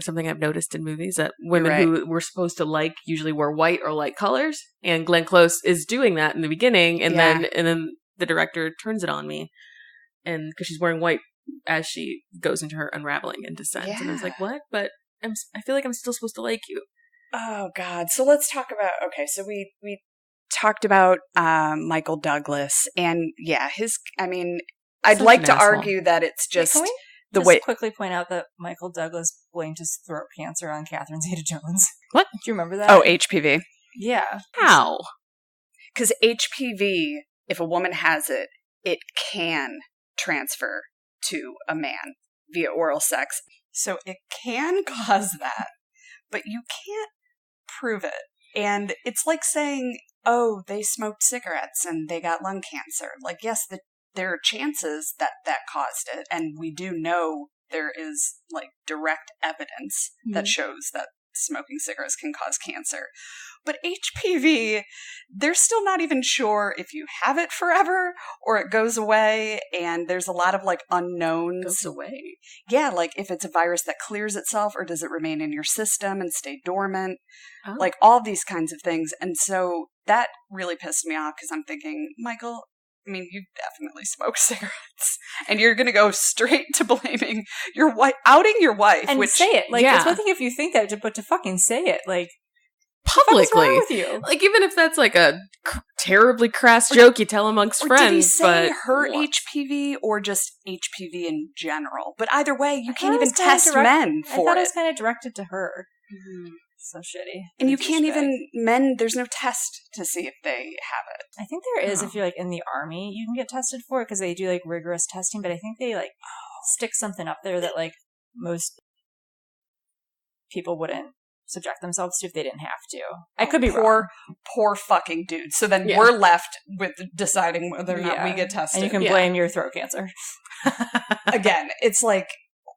Something I've noticed in movies that women who we're supposed to like usually wear white or light colors, and Glenn Close is doing that in the beginning, and then the director turns it on me, and because she's wearing white as she goes into her unraveling and descent, and I was like, what? But I feel like I'm still supposed to like you. Oh God! So let's talk about. Okay, so we talked about Michael Douglas, and I'd like to argue that it's just the way. Quickly point out that Michael Douglas blamed his throat cancer on Catherine Zeta-Jones. What? Do you remember that? Oh, HPV. Yeah. How? Because HPV, if a woman has it, it can transfer to a man via oral sex. So it can cause that, but you can't prove it. And it's like saying, oh, they smoked cigarettes and they got lung cancer. Like, yes, there are chances that caused it. And we do know there is like direct evidence that shows that smoking cigarettes can cause cancer. But HPV, they're still not even sure if you have it forever or it goes away. And there's a lot of like unknowns. Goes away. Yeah, like if it's a virus that clears itself or does it remain in your system and stay dormant? Oh. Like all these kinds of things. And so that really pissed me off because I'm thinking, Michael, I mean, you definitely smoke cigarettes, and you're going to go straight to blaming your wife, outing your wife, and say it. Like, it's one thing if you think that, but to fucking say it, like, publicly. What's wrong with you? Like, even if that's like a terribly crass joke you tell amongst friends. Did he say her HPV or just HPV in general? But either way, you can't even test men for it. I thought it was kind of directed to her. Mm-hmm. So shitty. And you can't even, there's no test to see if they have it. I think there is if you're like in the army, you can get tested for it because they do like rigorous testing, but I think they like stick something up there that like most people wouldn't subject themselves to if they didn't have to. I could be wrong. Poor fucking dude. So then we're left with deciding whether or not we get tested. And you can blame your throat cancer. Again, it's like,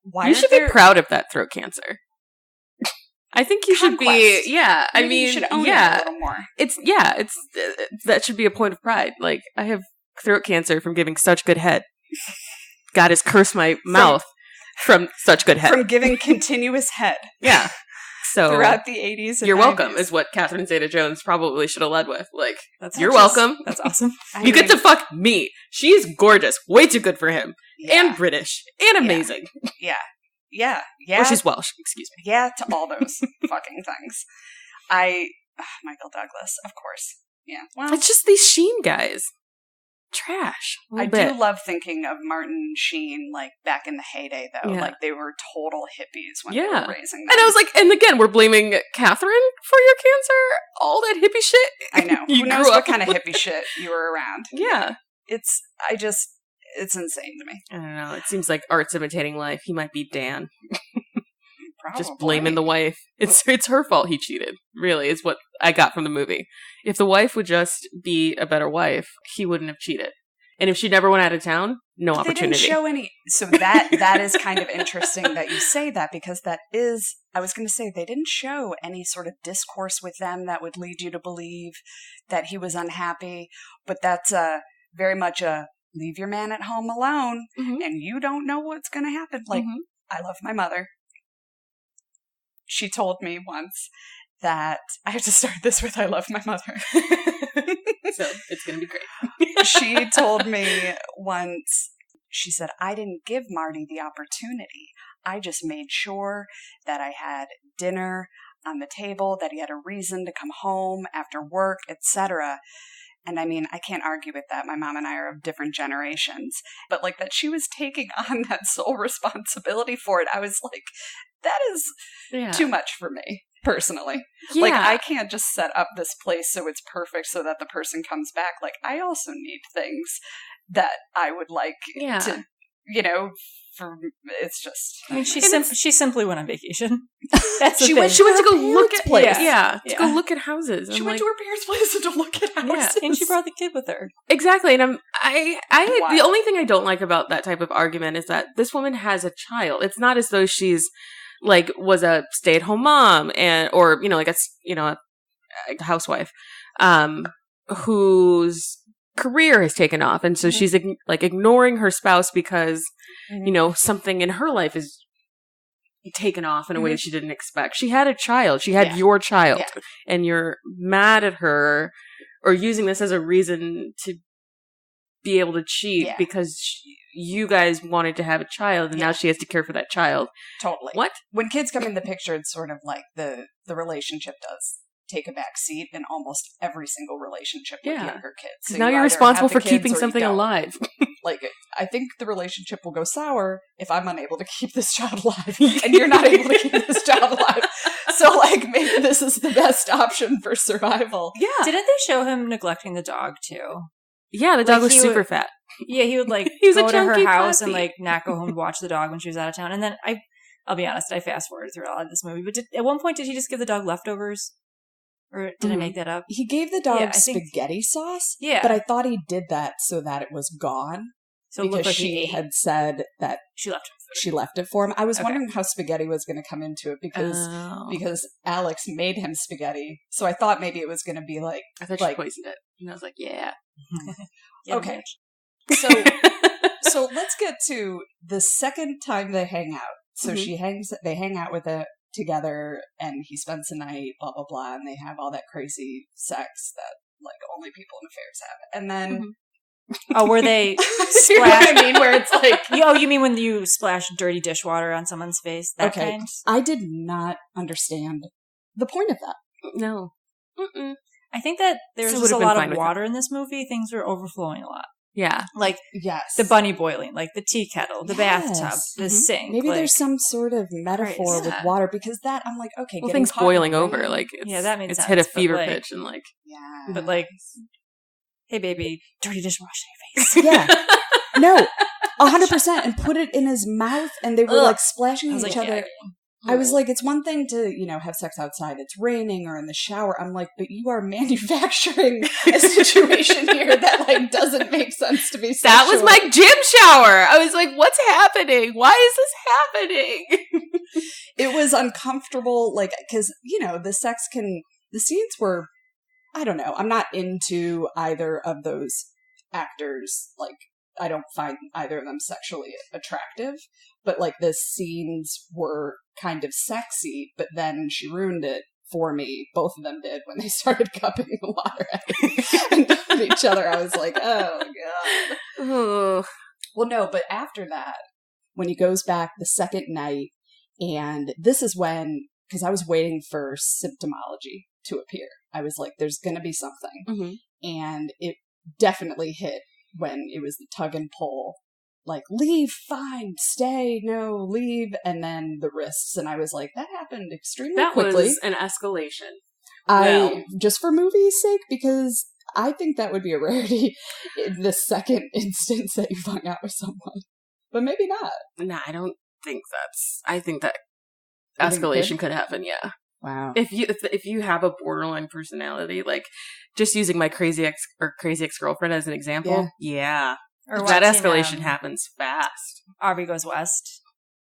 why you should be proud of that throat cancer. I think you should be, Maybe I mean, you should own it a little more. It's that should be a point of pride. Like, I have throat cancer from giving such good head. God has cursed my mouth from such good head. From giving continuous head. Yeah. So throughout the 80s and you're 90s. welcome is what Catherine Zeta-Jones probably should have led with. Like, you're welcome. That's awesome. You get to fuck me. She's gorgeous. Way too good for him. Yeah. And British. And amazing. Yeah. Yeah. Or she's Welsh, excuse me. Yeah, to all those fucking things. Michael Douglas, of course. Yeah. Well, it's just these Sheen guys. Trash. I do love thinking of Martin Sheen, like, back in the heyday, though. Yeah. Like, they were total hippies when they were raising them. And I was like, and again, we're blaming Catherine for your cancer? All that hippie shit? I know. Who knows what kind of hippie shit you were around? Yeah. It's insane to me. I don't know. It seems like art's imitating life. He might be Dan. Probably. Just blaming the wife. It's her fault he cheated, really, is what I got from the movie. If the wife would just be a better wife, he wouldn't have cheated. And if she never went out of town, no But opportunity. They didn't show any. So that is kind of interesting that you say that, because that is, I was going to say, they didn't show any sort of discourse with them that would lead you to believe that he was unhappy. But that's very much a leave your man at home alone, and you don't know what's going to happen. Like, I love my mother. She told me once that I have to start this with I love my mother. So it's going to be great. She told me once, she said, I didn't give Marty the opportunity. I just made sure that I had dinner on the table, that he had a reason to come home after work, etc. And I mean, I can't argue with that. My mom and I are of different generations. But like that she was taking on that sole responsibility for it, I was like, that is too much for me, personally. Yeah. Like, I can't just set up this place so it's perfect so that the person comes back. Like, I also need things that I would like to, it's just... I mean, she simply went on vacation. That's the she thing. went to go look at place. to go look at houses. She went to her parents' place to look at houses. And she brought the kid with her. Exactly. And the only thing I don't like about that type of argument is that this woman has a child. It's not as though she's like was a stay-at-home mom or a housewife whose career has taken off, and so she's ignoring her spouse because something in her life is taken off in a way she didn't expect. She had a child. She had your child, and you're mad at her or using this as a reason to be able to cheat because you guys wanted to have a child, and now she has to care for that child. Totally. What? When kids come in the picture, it's sort of like the relationship does take a back seat in almost every single relationship with younger kids. So now you're responsible for keeping something alive. Like, I think the relationship will go sour if I'm unable to keep this child alive, and you're not able to keep this child alive. So, like, maybe this is the best option for survival. Yeah. Didn't they show him neglecting the dog, too? Yeah, the dog was super fat. Yeah, he would, like, go to her house and, like, not go home to watch the dog when she was out of town. And then I'll be honest, I fast-forwarded through all of this movie. But at one point, did he just give the dog leftovers? Or did I make that up? He gave the dog spaghetti sauce. Yeah. But I thought he did that so that it was gone. So because like she had said that she left it for him. I was wondering how spaghetti was going to come into it because Alex made him spaghetti. So I thought maybe it was going to be like... I thought she poisoned it. And I was like, yeah. Okay. So let's get to the second time they hang out. So they hang out with it together, and he spends the night, blah, blah, blah, and they have all that crazy sex that, like, only people in affairs have. And then... Oh, where they splash? You know what I mean? Where it's like... Oh, you mean when you splash dirty dishwater on someone's face? That kind? I did not understand the point of that. No. I think that there's just a lot of water in this movie. Things were overflowing a lot. Yeah. Like, the bunny boiling, like the tea kettle, the bathtub, the sink. Maybe there's some sort of metaphor with water, because that, I'm like, okay, well, things boiling over, like, that makes sense. It's hit a fever pitch, and like... Yeah. But like, hey baby, dirty dishwasher in your face. Yeah. No, 100%, and put it in his mouth, and they were like splashing each other. Yeah. I was like, it's one thing to, have sex outside. It's raining or in the shower. I'm like, but you are manufacturing a situation here that, like, doesn't make sense to be sexual. That was my gym shower. I was like, what's happening? Why is this happening? It was uncomfortable, like, because, the scenes were, I don't know. I'm not into either of those actors, like, I don't find either of them sexually attractive, but like the scenes were kind of sexy, but then she ruined it for me. Both of them did when they started cupping the water at each other. I was like, oh God. Oh. Well, no, but after that, when he goes back the second night, and this is when, because I was waiting for symptomology to appear. I was like, there's going to be something. And it definitely hit when it was the tug and pull, like, leave, fine, stay, no, leave, and then the wrists. And I was like, that happened extremely quickly. That was an escalation. Just for movie's sake, because I think that would be a rarity in the second instance that you find out with someone. But maybe not. Nah, I don't think I think that escalation could happen, yeah. Wow. If you have a borderline personality, like, just using my crazy ex-girlfriend as an example, yeah. Or that watching, escalation happens fast. Aubrey Goes West.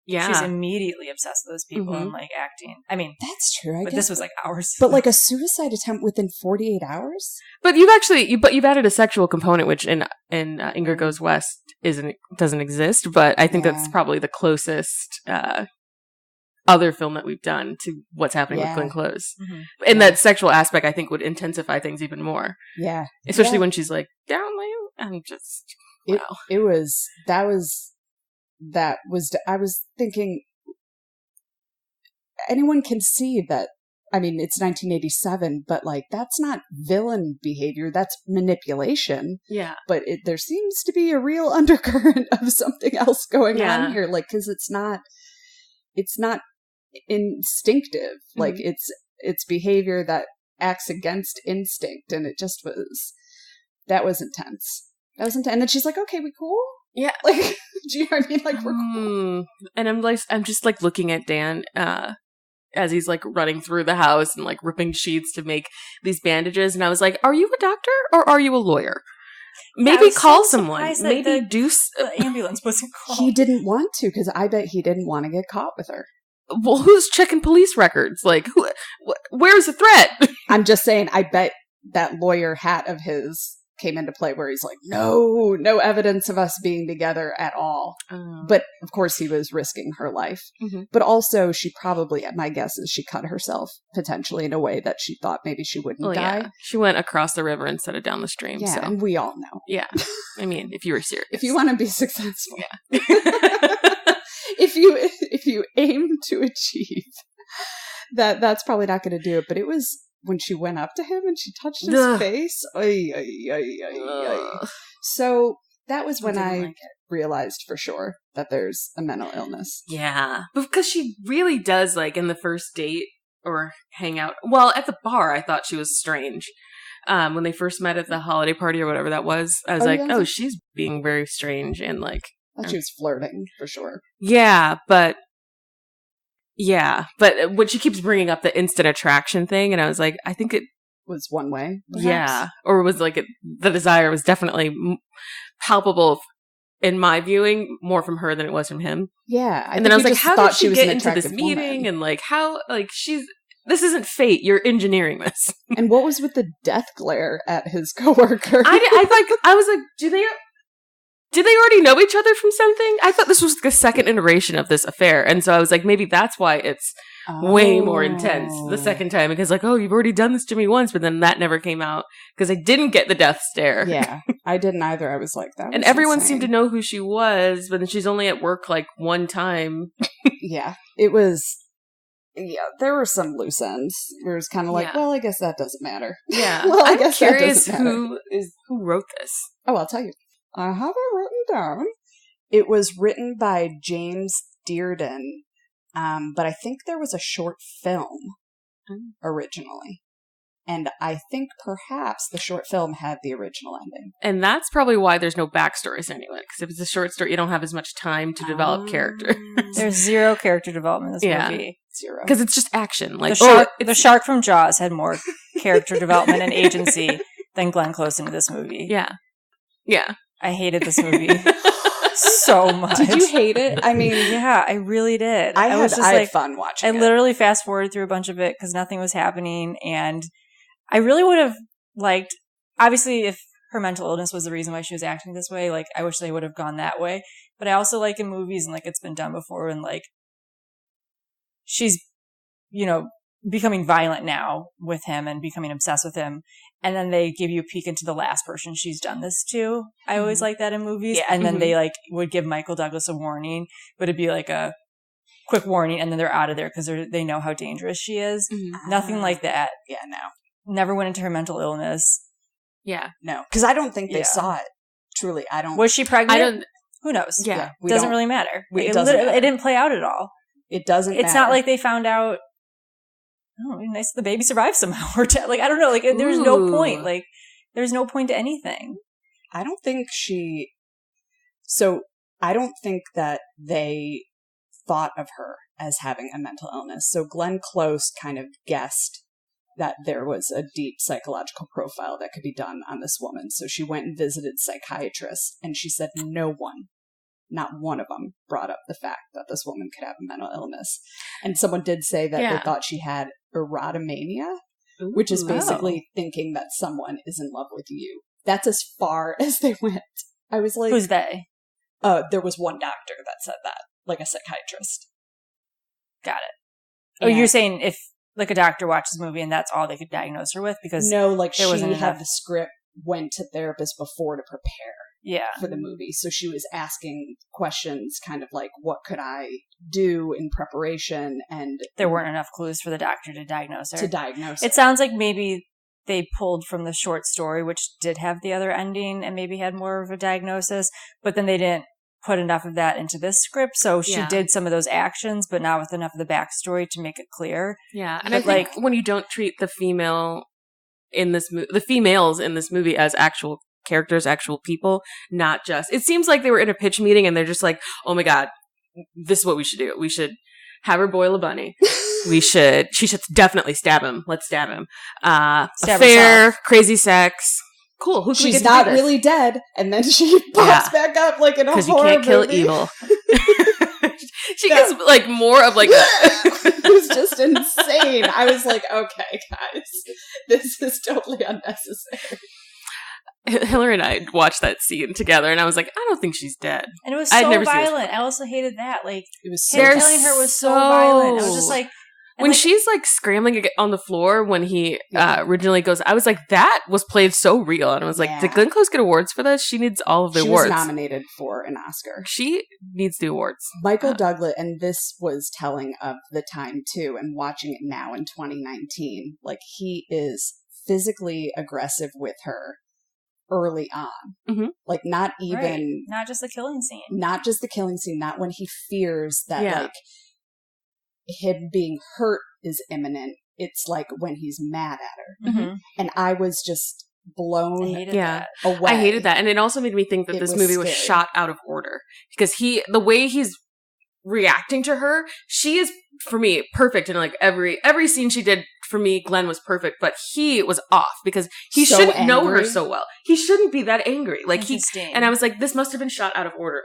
Yeah. She's immediately obsessed with those people Mhm. and like acting. I mean, That's true. I but guess, this was like hours. but like a suicide attempt within 48 hours. But you've added a sexual component, which in Ingrid Goes West doesn't exist. But I think that's probably the closest other film that we've done to what's happening with Glenn Close. Mm-hmm. And that sexual aspect, I think, would intensify things even more. Yeah, especially when she's like down low and just wow. I was thinking anyone can see that. I mean, it's 1987, but like that's not villain behavior. That's manipulation. Yeah. But there seems to be a real undercurrent of something else going on here. Like, because it's not instinctive. Like it's behavior that acts against instinct, and that was intense. And then she's like, "Okay, we cool." Yeah. Like, do you know what I mean? Like, we're cool. And I'm just like looking at Dan as he's like running through the house and like ripping sheets to make these bandages, and I was like, "Are you a doctor or are you a lawyer? Maybe call someone. Maybe the ambulance wasn't called." He didn't want to, because I bet he didn't want to get caught with her. Well, who's checking police records? Like, where's the threat? I'm just saying, I bet that lawyer hat of his came into play where he's like, no evidence of us being together at all. But of course he was risking her life. Mm-hmm. But also she probably, my guess is she cut herself potentially in a way that she thought maybe she wouldn't die. Yeah. She went across the river instead of down the stream. Yeah, so. and we all know. Yeah. I mean, if you were serious. If you want to be successful. Yeah. if you aim to achieve that's probably not going to do it. But it was when she went up to him and she touched his face. So that was when I realized for sure that there's a mental illness. Yeah. Because she really does, like, in the first date or hang out. Well, at the bar, I thought she was strange. When they first met at the holiday party or whatever that was, I was she's being very strange and like. I thought she was flirting for sure. Yeah, but when she keeps bringing up the instant attraction thing, and I was like, I think it was one way. Perhaps. Yeah, or was like the desire was definitely palpable in my viewing, more from her than it was from him. Yeah, and then I was like, how did she get into this meeting? And like, how this isn't fate. You're engineering this. And what was with the death glare at his coworker? I was like, did they already know each other from something? I thought this was the second iteration of this affair. And so I was like, maybe that's why it's way more intense the second time. Because like, oh, you've already done this to me once. But then that never came out because I didn't get the death stare. Yeah, I didn't either. I was like, that was and everyone insane. seemed to know who she was. But then she's only at work like one time. Yeah, it was... Yeah, there were some loose ends. Where it was kind of like, well, I guess that doesn't matter. Yeah. Well, I'm curious who wrote this. Oh, I'll tell you. I have it written down. It was written by James Dearden, but I think there was a short film originally. And I think perhaps the short film had the original ending. And that's probably why there's no backstories anyway. Because if it's a short story, you don't have as much time to develop characters. There's zero character development in this movie. Zero. Because it's just action. Like the shark from Jaws had more character development and agency than Glenn Close into this movie. Yeah. Yeah. I hated this movie so much. Did you hate it? I mean, yeah, I really did. I had fun watching it. I literally fast forwarded through a bunch of it because nothing was happening. And I really would have liked, obviously, if her mental illness was the reason why she was acting this way, like, I wish they would have gone that way. But I also like in movies, and like it's been done before, and like she's, becoming violent now with him and becoming obsessed with him. And then they give you a peek into the last person she's done this to. I always like that in movies. Yeah. And then they like would give Michael Douglas a warning, but it'd be like a quick warning and then they're out of there because they know how dangerous she is. Mm-hmm. Nothing like that. Yeah, no. Never went into her mental illness. Yeah. No. Because I don't think they saw it. Truly, I don't. Was she pregnant? Who knows? Yeah. It doesn't really matter. It didn't play out at all. It doesn't matter. It's not like they found out, oh, nice the baby survived somehow. Or like, I don't know. Like, there's no point. Like, there's no point to anything. I don't think I don't think that they thought of her as having a mental illness. So Glenn Close kind of guessed that there was a deep psychological profile that could be done on this woman. So she went and visited psychiatrists, and she said not one of them brought up the fact that this woman could have a mental illness. And someone did say that they thought she had erotomania, which is basically thinking that someone is in love with you. That's as far as they went. I was like... Who's they? There was one doctor that said that, like a psychiatrist. Got it. Oh, you're saying if like a doctor watches a movie and that's all they could diagnose her with? Because no, like she had the script, went to therapists before to prepare for the movie. So she was asking questions kind of like, what could I do in preparation? And there weren't enough clues for the doctor to diagnose her. It sounds like maybe they pulled from the short story, which did have the other ending and maybe had more of a diagnosis, but then they didn't put enough of that into this script. So she did some of those actions, but not with enough of the backstory to make it clear. Yeah. And I think when you don't treat the females in this movie as actual characters, actual people, not just, it seems like they were in a pitch meeting and they're just like, oh my God, this is what we should do. We should have her boil a bunny. She should definitely stab him. Let's stab him. Affair, crazy sex. Cool. Who can She's not really dead, and then she pops back up like in a horror movie. Because you can't kill evil. She gets like more of like a... It was just insane. I was like, okay, guys, this is totally unnecessary. Hilary and I watched that scene together, and I was like, I don't think she's dead. And it was so violent. I also hated that. Like, it was killing her was so violent. I was just like... When she's like scrambling on the floor when he originally goes, I was like, that was played so real. And I was like, did Glenn Close get awards for this? She needs all of the awards. She was nominated for an Oscar. She needs the awards. Michael Douglas, and this was telling of the time too, and watching it now in 2019, like he is physically aggressive with her early on. Mm-hmm. Like not even... Not just the killing scene. Not when he fears that like... him being hurt is imminent. It's like when he's mad at her. Mm-hmm. And I was just blown away. I hated that. And it also made me think that this movie was shot out of order. Because the way he's reacting to her, she is, for me, perfect. And like every scene she did, for me, Glenn was perfect. But he was off because he shouldn't know her so well. He shouldn't be that angry. Like and I was like, this must have been shot out of order.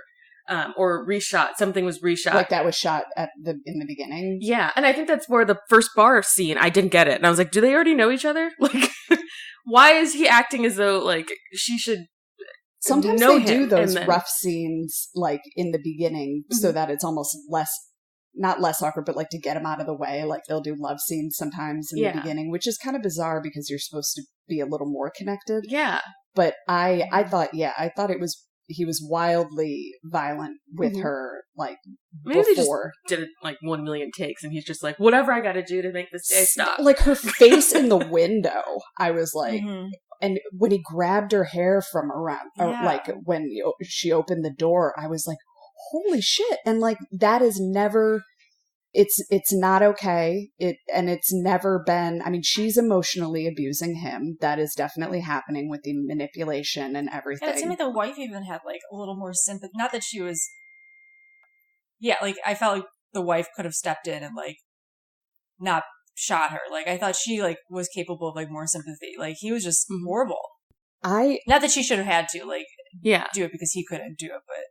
Or reshot. Something was reshot. Like that was shot in the beginning? Yeah. And I think that's where the first bar scene, I didn't get it. And I was like, do they already know each other? Like, why is he acting as though, like, she should Sometimes they do those rough scenes, like, in the beginning, so that it's almost not less awkward, but, like, to get him out of the way. Like, they'll do love scenes sometimes in the beginning, which is kind of bizarre because you're supposed to be a little more connected. Yeah. But I thought he was wildly violent with her, like, maybe before. They just did it, like, 1 million takes, and he's just like, whatever I gotta do to make this day stop. Like, her face in the window, I was like... And when he grabbed her hair from around, like, when she opened the door, I was like, holy shit. And, like, that is never... It's not okay. It's never been, I mean, she's emotionally abusing him. That is definitely happening with the manipulation and everything. It seemed like the wife even had like a little more sympathy. Not that she was, like I felt like the wife could have stepped in and like not shot her. Like I thought she like was capable of like more sympathy. Like he was just horrible. Not that she should have had to like do it because he couldn't do it, but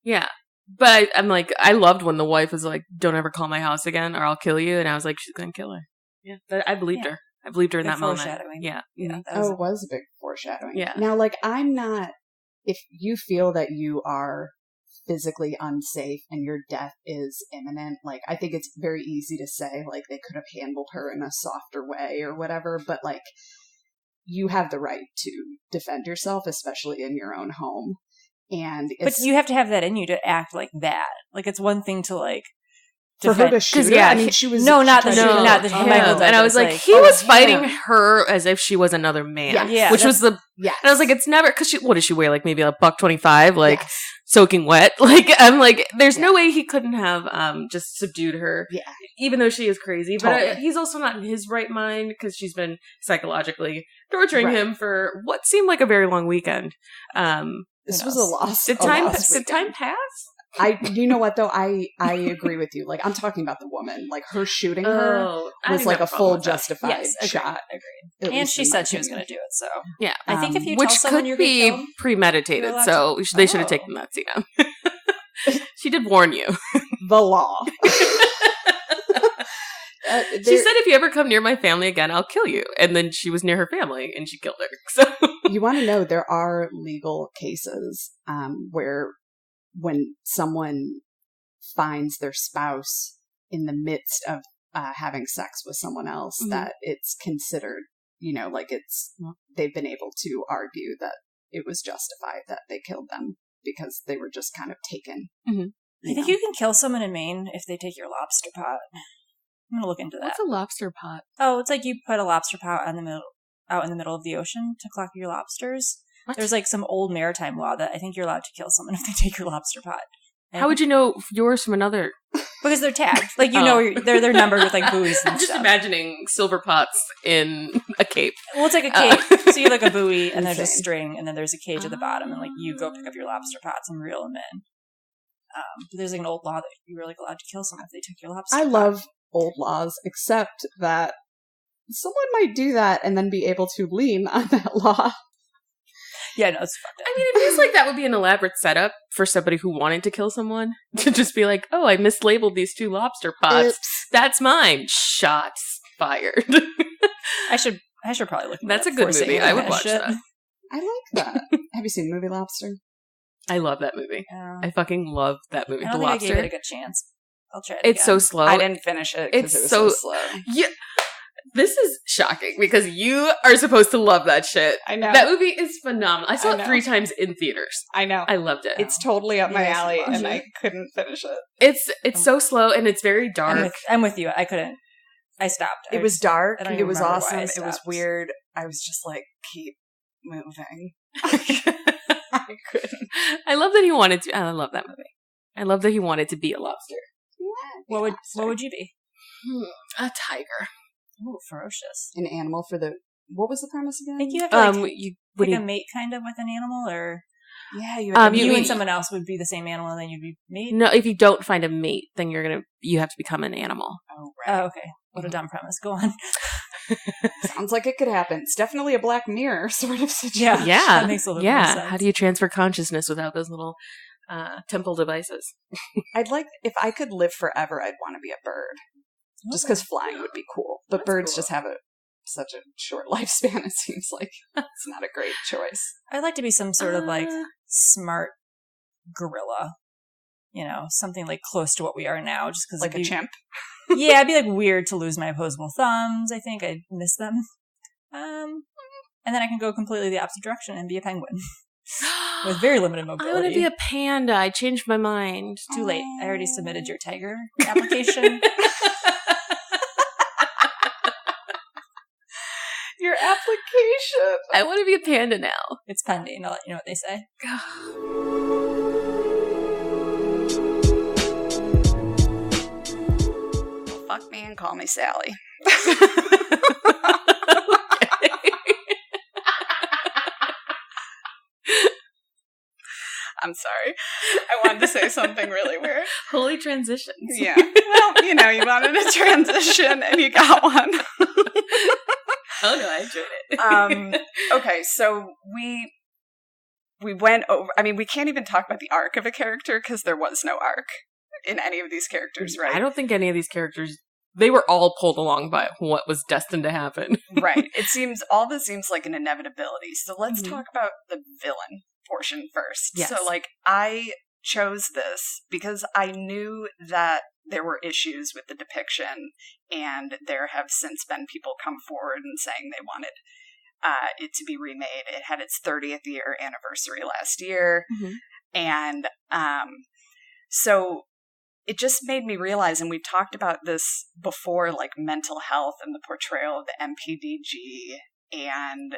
yeah. But I'm like, I loved when the wife was like, don't ever call my house again or I'll kill you. And I was like, she's going to kill her. Yeah. But I believed her. I believed her in that moment. Yeah. Yeah. It was a big foreshadowing. Yeah. Now, like, I'm not, if you feel that you are physically unsafe and your death is imminent, like, I think it's very easy to say, like, they could have handled her in a softer way or whatever. But, like, you have the right to defend yourself, especially in your own home. But you have to have that in you to act like that. Like it's one thing to like for her to shoot her. I mean, she was not the him. And I was like, he was fighting her as if she was another man. Yeah, which was the. Yeah. And I was like, it's never because what does she weigh? Like maybe $125, like soaking wet. Like I'm like, there's no way he couldn't have just subdued her. Yeah. Even though she is crazy, but he's also not in his right mind because she's been psychologically torturing him for what seemed like a very long weekend. This was a loss. Did time pass? You know what though? I agree with you. Like, I'm talking about the woman. Like, her shooting her was like a full justified shot. Agreed. And she said she was going to do it. So yeah, I think if you which tell someone could you're be killed, premeditated. So they should have taken that scene out. She did warn you. The law. She said, if you ever come near my family again, I'll kill you. And then she was near her family and she killed her. So you want to know, there are legal cases where when someone finds their spouse in the midst of having sex with someone else, that it's considered, like they've been able to argue that it was justified that they killed them because they were just kind of taken. I think you can kill someone in Maine if they take your lobster pot. I'm gonna look into that. What's a lobster pot? Oh, it's like you put a lobster pot out in the middle of the ocean to collect your lobsters. What? There's like some old maritime law that I think you're allowed to kill someone if they take your lobster pot. How would you know yours from another? Because they're tagged. Like, they're numbered with like buoys and I'm just stuff. imagining silver pots in a cape. Well, it's like a cape. So you have like a buoy and there's a string and then there's a cage at the bottom and like you go pick up your lobster pots and reel them in. But there's like an old law that you were like allowed to kill someone if they took your lobster pot. I love old laws, except that someone might do that and then be able to lean on that law. Yeah, no, it's fucked up. I mean, it feels like that would be an elaborate setup for somebody who wanted to kill someone to just be like, oh, I mislabeled these 2 lobster pots. Oops. That's mine. Shots fired. I should probably look at that. That's a good movie. I would watch that. I like that. Have you seen the movie Lobster? I love that movie. I fucking love that movie. I don't The think Lobster. I gave it a good chance. I'll try it It's again. so slow. I didn't finish it because it was so slow. Yeah. This is shocking because you are supposed to love that shit. I know. That movie is phenomenal. I saw it 3 times in theaters. I know. I loved it. It's totally up my alley and I couldn't finish it. It's so slow and it's very dark. I'm with you. I couldn't. I stopped. It was dark. It was awesome. It was weird. I was just like, keep moving. I couldn't. I love that he wanted to. I love that movie. I love that he wanted to be a lobster. What would you be? A tiger. Ooh, ferocious. An animal for the... What was the premise again? I think you have to a mate kind of with an animal, or... Yeah, you and someone else would be the same animal and then you'd be mate? No, if you don't find a mate, then you have to become an animal. Oh, right. Oh, okay. What a dumb premise. Go on. Sounds like it could happen. It's definitely a Black Mirror sort of situation. Yeah. That makes a little more sense. How do you transfer consciousness without those little temple devices? If I could live forever, I'd want to be a bird. Just because flying would be cool. But birds just have such a short lifespan, it seems like. It's not a great choice. I'd like to be some sort of like smart gorilla. Something like close to what we are now. Just because like a chimp? Yeah, it'd be like weird to lose my opposable thumbs. I think I'd miss them. And then I can go completely the opposite direction and be a penguin. With very limited mobility. I want to be a panda. I changed my mind. Too late. I already submitted your tiger application. Your application. I want to be a panda now. It's pending. I'll let you know what they say. Fuck me and call me Sally. I'm sorry. I wanted to say something really weird. Holy transitions. Yeah. Well, you wanted a transition and you got one. Oh, no, I enjoyed it. Okay, so we went over... I mean, we can't even talk about the arc of a character because there was no arc in any of these characters, right? I don't think any of these characters... They were all pulled along by what was destined to happen. Right. All this seems like an inevitability. So let's talk about the villain portion first. Yes. So, I chose this because I knew that there were issues with the depiction, and there have since been people come forward and saying they wanted it to be remade. It had its 30th year anniversary last year, and so it just made me realize, and we talked about this before, mental health and the portrayal of the MPDG, and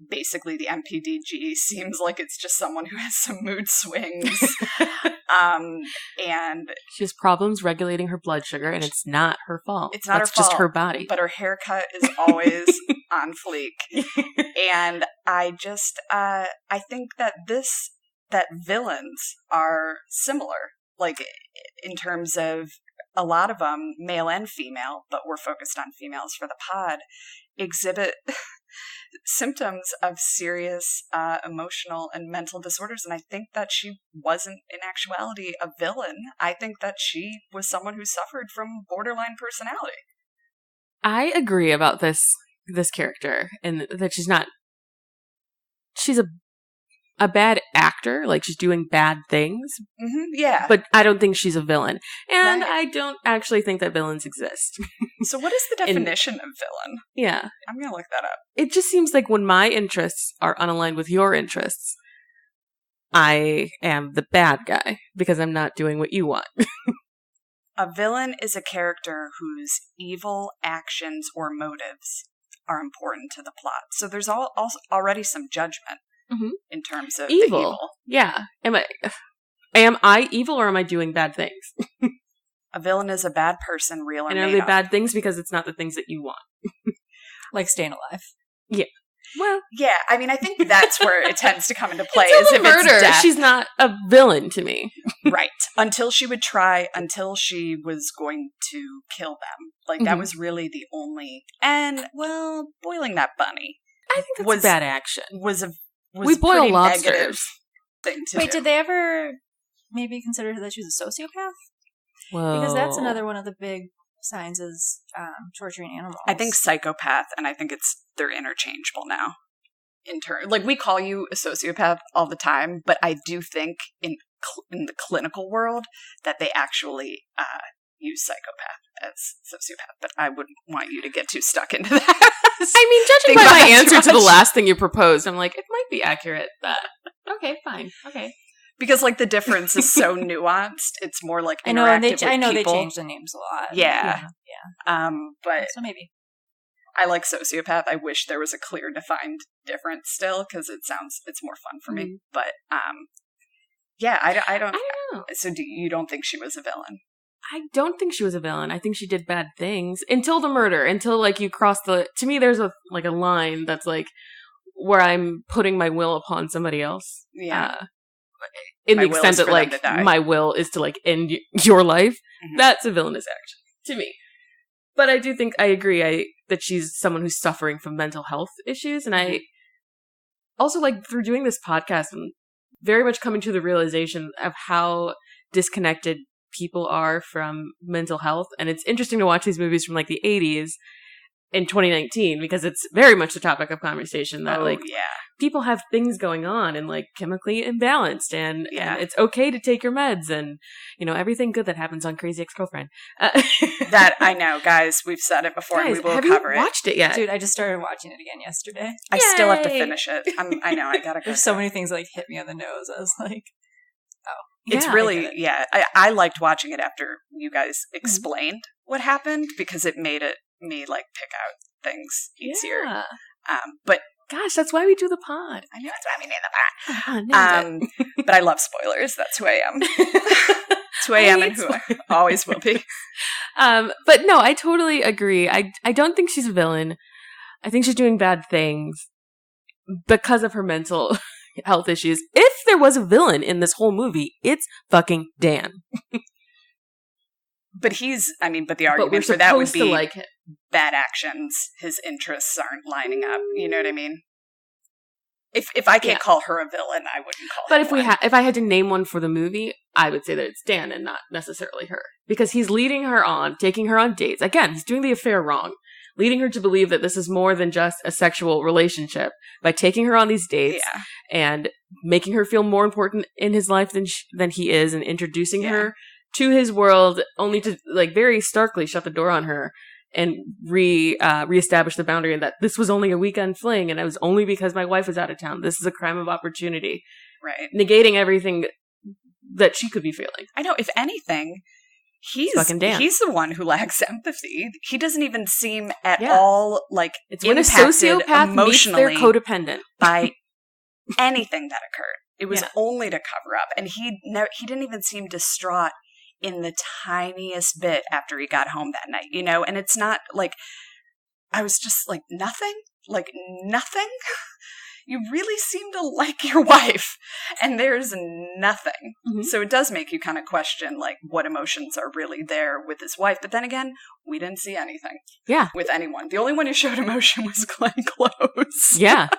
basically the MPDG seems like it's just someone who has some mood swings. And she has problems regulating her blood sugar, and it's not her fault. It's not her fault. It's just her body. But her haircut is always on fleek. And I think that this that villains are similar, like in terms of a lot of them, male and female, but we're focused on females for the pod, exhibit symptoms of serious emotional and mental disorders. And I think that she wasn't in actuality a villain. I think that she was someone who suffered from borderline personality. I agree about this character, and that she's a bad actor, like she's doing bad things. Mm-hmm, yeah. But I don't think she's a villain. And Right. I don't actually think that villains exist. So what is the definition of villain? Yeah. I'm going to look that up. It just seems like when my interests are unaligned with your interests, I am the bad guy because I'm not doing what you want. A villain is a character whose evil actions or motives are important to the plot. So there's also already some judgment in terms of the evil. Yeah. Am I evil or am I doing bad things? A villain is a bad person, real or And made are they up. bad things because it's not the things that you want? Like staying alive. Yeah. Well, Yeah, I mean, I think that's where it tends to come into play. until is the if murder, it's death. she's not a villain to me. Right. Until she was going to kill them. Like, that Mhm. was really the only... And, well, boiling that bunny I think that's Was- bad action. was a We a boil pretty lobsters. negative thing to Wait, do. did they ever maybe consider that she was a sociopath? Whoa. Because that's another one of the big signs is torturing animals. I think psychopath, and I think they're interchangeable now. Like, we call you a sociopath all the time, but I do think in the clinical world that they actually use psychopath as sociopath. But I wouldn't want you to get too stuck into that. I mean, judging Think by about my it too answer to the much. last thing you proposed, I'm like, it might be accurate. But okay, fine. Okay. Because, like, the difference is so nuanced. It's more like I know, and interactive I know with they people. changed the names a lot. Yeah. yeah. But So maybe. I like sociopath. I wish there was a clear defined difference still, because it's more fun for me. But yeah, I don't. I don't know. So you don't think she was a villain? I don't think she was a villain. I think she did bad things until the murder. Until like you cross the. To me, there's a line that's like where I'm putting my will upon somebody else. Yeah. In My the will extent is that for them like to die. my will is to like end your life. Mhm. That's a villainous action to me. But I do think I agree that she's someone who's suffering from mental health issues. And I also, like, through doing this podcast, I'm very much coming to the realization of how disconnected people are from mental health. And it's interesting to watch these movies from, like, the 80s in 2019, because it's very much the topic of conversation that, yeah. people have things going on and, like, chemically imbalanced, and it's okay to take your meds, and, everything good that happens on Crazy Ex-Girlfriend. That I know, guys. We've said it before, and we will have cover you it. watched it yet? Dude, I just started watching it again yesterday. I still have to Yay! finish it. I know. I gotta go. There's so many things that, like hit me on the nose. I was like, It's Yeah, really, I get yeah. I liked watching it after you guys explained what happened, because it made me like pick out things easier. Yeah. But Gosh, that's why we do the pod. I know that's why we made the pot. But I love spoilers. That's who I am. That's who I am, and who I always will be. But no, I totally agree. I don't think she's a villain. I think she's doing bad things because of her mental health issues. If there was a villain in this whole movie, it's fucking Dan. But but the But argument we're for that would supposed to be like him. bad actions. His interests aren't lining up. You know what I mean? If I can't call her a villain, I wouldn't call. But him one. if I had to name one for the movie, I would say that it's Dan and not necessarily her, because he's leading her on, taking her on dates. Again, he's doing the affair wrong, leading her to believe that this is more than just a sexual relationship by taking her on these dates and making her feel more important in his life than he is, and introducing her to his world, only to like very starkly shut the door on her and reestablish the boundary, and that this was only a weekend fling, and it was only because my wife was out of town. This is a crime of opportunity. Right. Negating everything that she could be feeling. I know. If anything, he's fucking Dan. He's the one who lacks empathy. He doesn't even seem at all like It's when a impacted sociopath meets their emotionally codependent. by anything that occurred. It was Yeah. only to cover up, and he didn't even seem distraught in the tiniest bit after he got home that night. And it's not like I was just like nothing. you really seem to like your wife. And there's nothing. Mhm. So it does make you kind of question, like, what emotions are really there with his wife. But then again, we didn't see anything Yeah. with anyone. The only one who showed emotion was Glenn Close. Yeah.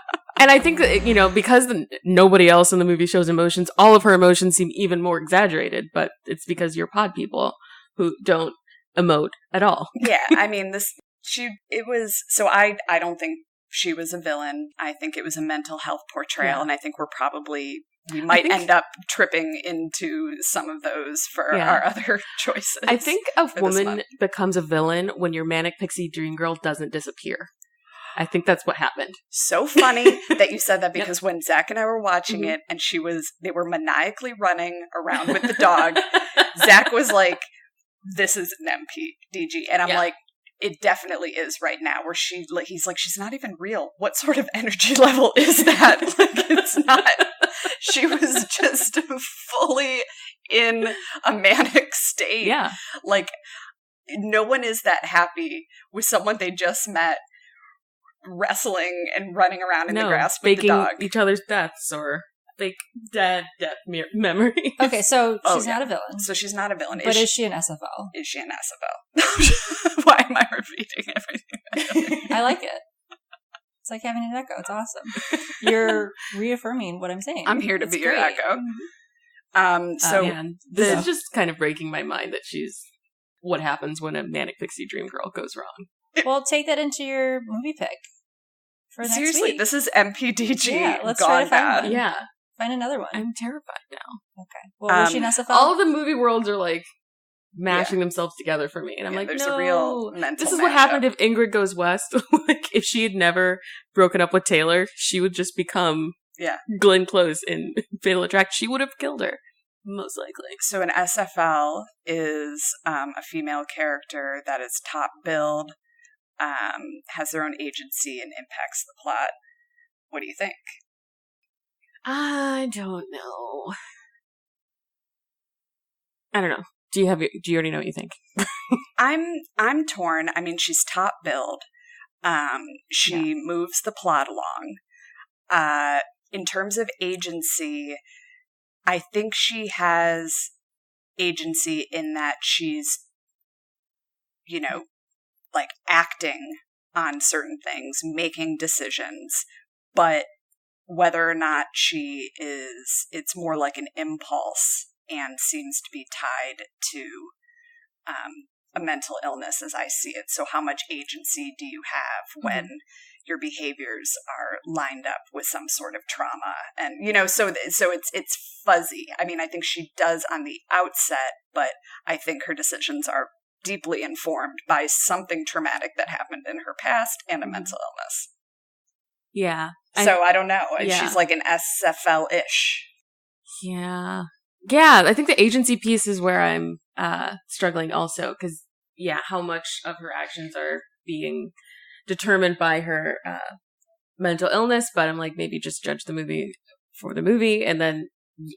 And I think that, because nobody else in the movie shows emotions, all of her emotions seem even more exaggerated, but it's because you're pod people who don't emote at all. Yeah, I mean, I don't think she was a villain. I think it was a mental health portrayal, and I think we might end up tripping into some of those for our other choices. I think a woman becomes a villain when your Manic Pixie dream girl doesn't disappear. I think that's what happened. So funny that you said that, because when Zach and I were watching it and they were maniacally running around with the dog, Zach was like, this is an MPDG. And I'm like, it definitely is right now, where he's like, she's not even real. What sort of energy level is that? Like, it's not. She was just fully in a manic state. Yeah. Like, no one is that happy with someone they just met wrestling and running around in the grass with the dog. Each other's deaths or fake death memory. Okay, so she's not a villain. So she's not a villain. But is she an SFL? Is she an SFL? Why am I repeating everything? I like it. It's like having an echo. It's awesome. You're reaffirming what I'm saying. I'm here to be your great. echo. This is just kind of breaking my mind that she's what happens when a Manic Pixie dream girl goes wrong. Well, take that into your movie pick for next Seriously, week. this is MPDG. Yeah, let's gone try to find bad. one. Yeah. Find another one. I'm terrified now. Okay. Well, was she an SFL? All of the movie worlds are like mashing themselves together for me. And I'm like, there's no. a real mental This is what happened if Ingrid goes west. Like, if she had never broken up with Taylor, she would just become Glenn Close in Fatal Attraction. She would have killed her, most likely. So an SFL is a female character that is top billed, has their own agency, and impacts the plot. What do you think? I don't know. I don't know. Do you already know what you think? I'm torn. I mean, she's top billed. She moves the plot along. In terms of agency, I think she has agency in that she's, like acting on certain things, making decisions, but whether or not she is, it's more like an impulse and seems to be tied to a mental illness as I see it. So how much agency do you have when your behaviors are lined up with some sort of trauma? And, so it's fuzzy. I mean, I think she does on the outset, but I think her decisions are deeply informed by something traumatic that happened in her past and a mental illness. Yeah. So I don't know. She's like an SFL-ish. Yeah. Yeah, I think the agency piece is where I'm struggling also, because, how much of her actions are being determined by her mental illness, but I'm like, maybe just judge the movie for the movie, and then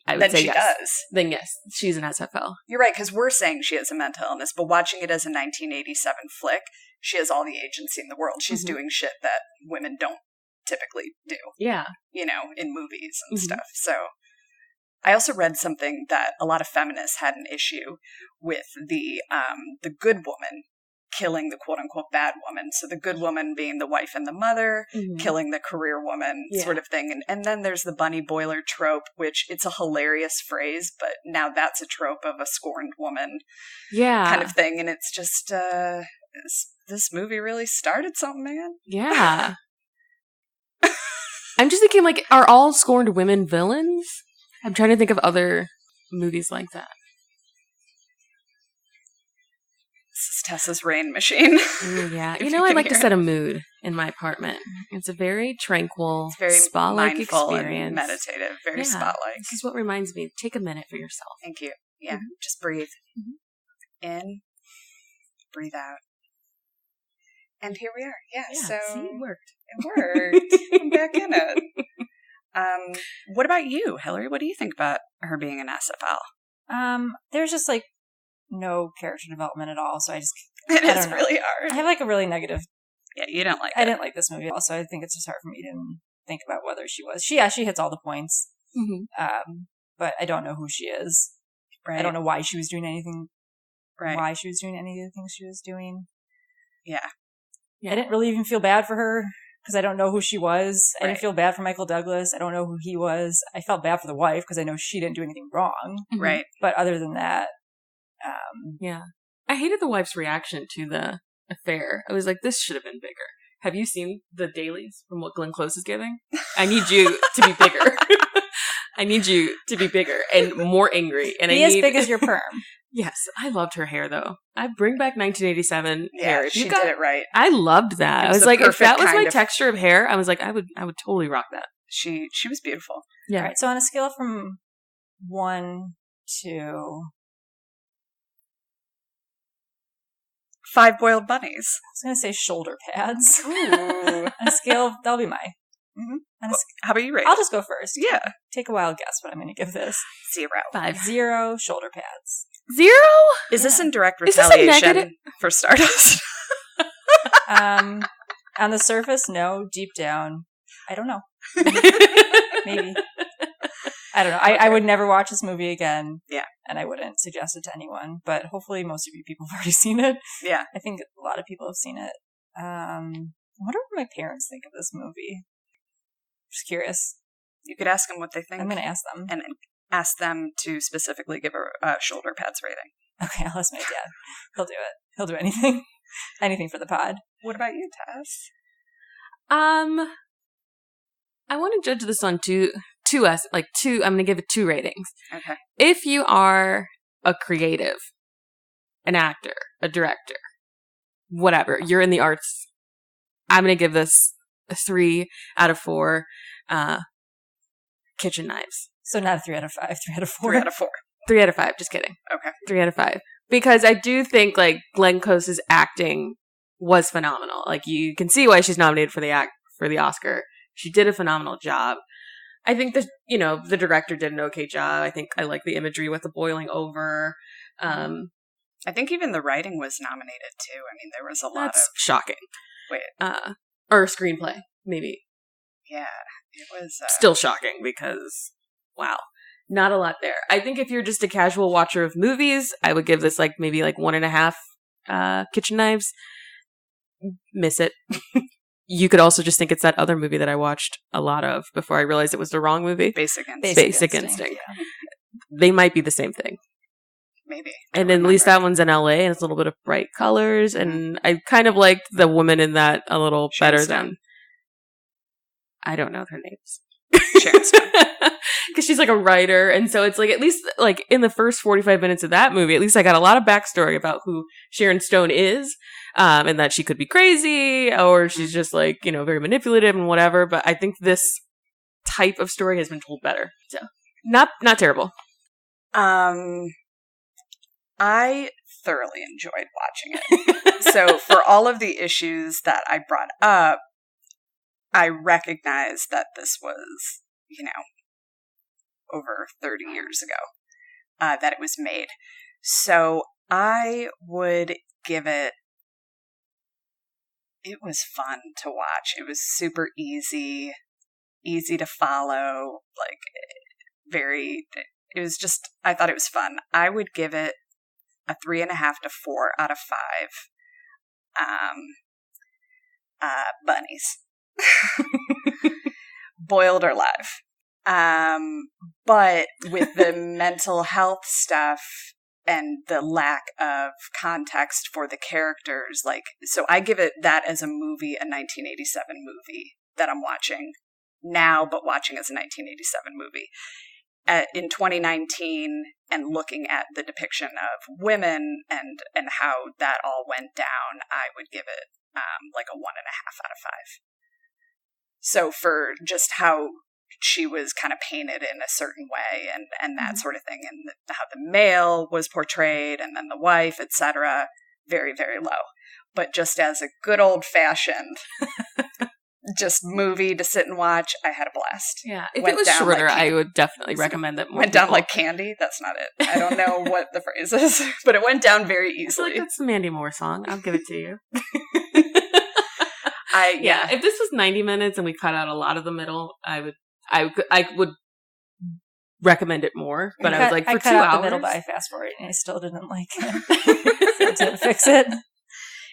I would say yes. Does. Then yes, she's an SFL. You're right, because we're saying she has a mental illness, but watching it as a 1987 flick, she has all the agency in the world. She's doing shit that women don't typically do. Yeah. In movies and stuff. So I also read something that a lot of feminists had an issue with the good woman killing the quote-unquote bad woman. So the good woman being the wife and the mother, killing the career woman sort of thing. And then there's the bunny boiler trope, which it's a hilarious phrase, but now that's a trope of a scorned woman kind of thing. And it's just, this movie really started something, man. Yeah. I'm just thinking, like, are all scorned women villains? I'm trying to think of other movies like that. This is Tessa's rain machine. Yeah. I'd like to set a mood in my apartment. It's a very tranquil, spa-like experience. Meditative, very spa-like. This is what reminds me. Take a minute for yourself. Thank you. Yeah, just breathe. In, breathe out. And here we are. Yeah, so see, it worked. It worked. I'm back in it. What about you, Hilary? What do you think about her being an SFL? There's just like no character development at all, so I don't know. Really hard. I have like a really negative. Yeah, you don't like it. I didn't like this movie also. I think it's just hard for me to think about whether she was. She hits all the points. Mm-hmm. But I don't know who she is. Right. I don't know why she was doing anything. Right. Why she was doing any of the things she was doing. Yeah. I didn't really even feel bad for her because I don't know who she was. I Right. didn't feel bad for Michael Douglas. I don't know who he was. I felt bad for the wife because I know she didn't do anything wrong. Right. But other than that, yeah. I hated the wife's reaction to the affair. I was like, this should have been bigger. Have you seen the dailies from what Glenn Close is giving? I need you to be bigger. I need you to be bigger and more angry. And be as big as your perm. Yes, I loved her hair though. I bring back 1987 hair. She did it right. I loved that. I was like, if that was my texture of hair, I was like, I would totally rock that. She was beautiful. Yeah. All right, so on a scale from 1 to 5 boiled bunnies. I was going to say shoulder pads. Ooh. On a scale, that'll be mine. Mm-hmm. How about you, Ray? I'll just go first. Yeah. Take a wild guess what I'm going to give this. 0. 5. 0 shoulder pads. 0? Is this in direct Is this a retaliation negative? for Stardust? On the surface, no. Deep down, I don't know. Maybe. I don't know. I would never watch this movie again. Yeah. And I wouldn't suggest it to anyone. But hopefully most of you people have already seen it. Yeah. I think a lot of people have seen it. I wonder what my parents think of this movie. Just curious. You could ask them what they think. I'm going to ask them. And ask them to specifically give a shoulder pads rating. Okay, I'll ask my dad. He'll do it. He'll do anything. Anything for the pod. What about you, Tess? I want to judge this on two. I'm going to give it 2 ratings. Okay. If you are a creative, an actor, a director, whatever, you're in the arts, I'm going to give this a 3 out of 4 kitchen knives. So not a 3 out of 5, 3 out of 4. 3 out of 4. 3 out of 5, just kidding. Okay. 3 out of 5. Because I do think, like, Glenn Close's acting was phenomenal. Like, you can see why she's nominated for the Oscar. She did a phenomenal job. I think that, the director did an okay job. I think I like the imagery with the boiling over. I think even the writing was nominated too. I mean, there was a lot of shocking. Wait. Or screenplay, maybe. Yeah, it was still shocking because wow, not a lot there. I think if you're just a casual watcher of movies, I would give this maybe 1.5 kitchen knives. Miss it. You could also just think it's that other movie that I watched a lot of before I realized it was the wrong movie. Basic Instinct. Basic Instinct. Yeah. They might be the same thing. Maybe. And then at least that one's in LA and it's a little bit of bright colors. And I kind of liked the woman in that a little better than. I don't know their names. Sharon Stone. Because she's a writer. And so it's at least in the first 45 minutes of that movie, at least I got a lot of backstory about who Sharon Stone is. And that she could be crazy or she's just very manipulative and whatever. But I think this type of story has been told better. So not terrible. I thoroughly enjoyed watching it. So for all of the issues that I brought up, I recognize that this was, over 30 years ago, that it was made. So I would give it was fun to watch. It was super easy to follow, I thought it was fun. I would give it a 3.5 to 4 out of 5 bunnies. Boiled or live. But with the mental health stuff and the lack of context for the characters, so I give it that as a movie, a 1987 movie that I'm watching now, but watching as a 1987 movie. In 2019, and looking at the depiction of women and how that all went down, I would give it a 1.5 out of 5. So for just how she was kind of painted in a certain way and that sort of thing, and how the male was portrayed and then the wife, etc., very, very low. But just as a good old-fashioned just movie to sit and watch, I had a blast. Yeah, if it was shorter, I would definitely recommend it more. Went down like candy? That's not it. I don't know what the phrase is, but it went down very easily. That's the Mandy Moore song. I'll give it to you. Yeah. If this was 90 minutes and we cut out a lot of the middle, I would recommend it more. But I was like, for 2 cut out hours. the middle, but I fast forward and I still didn't like it. So I didn't fix it.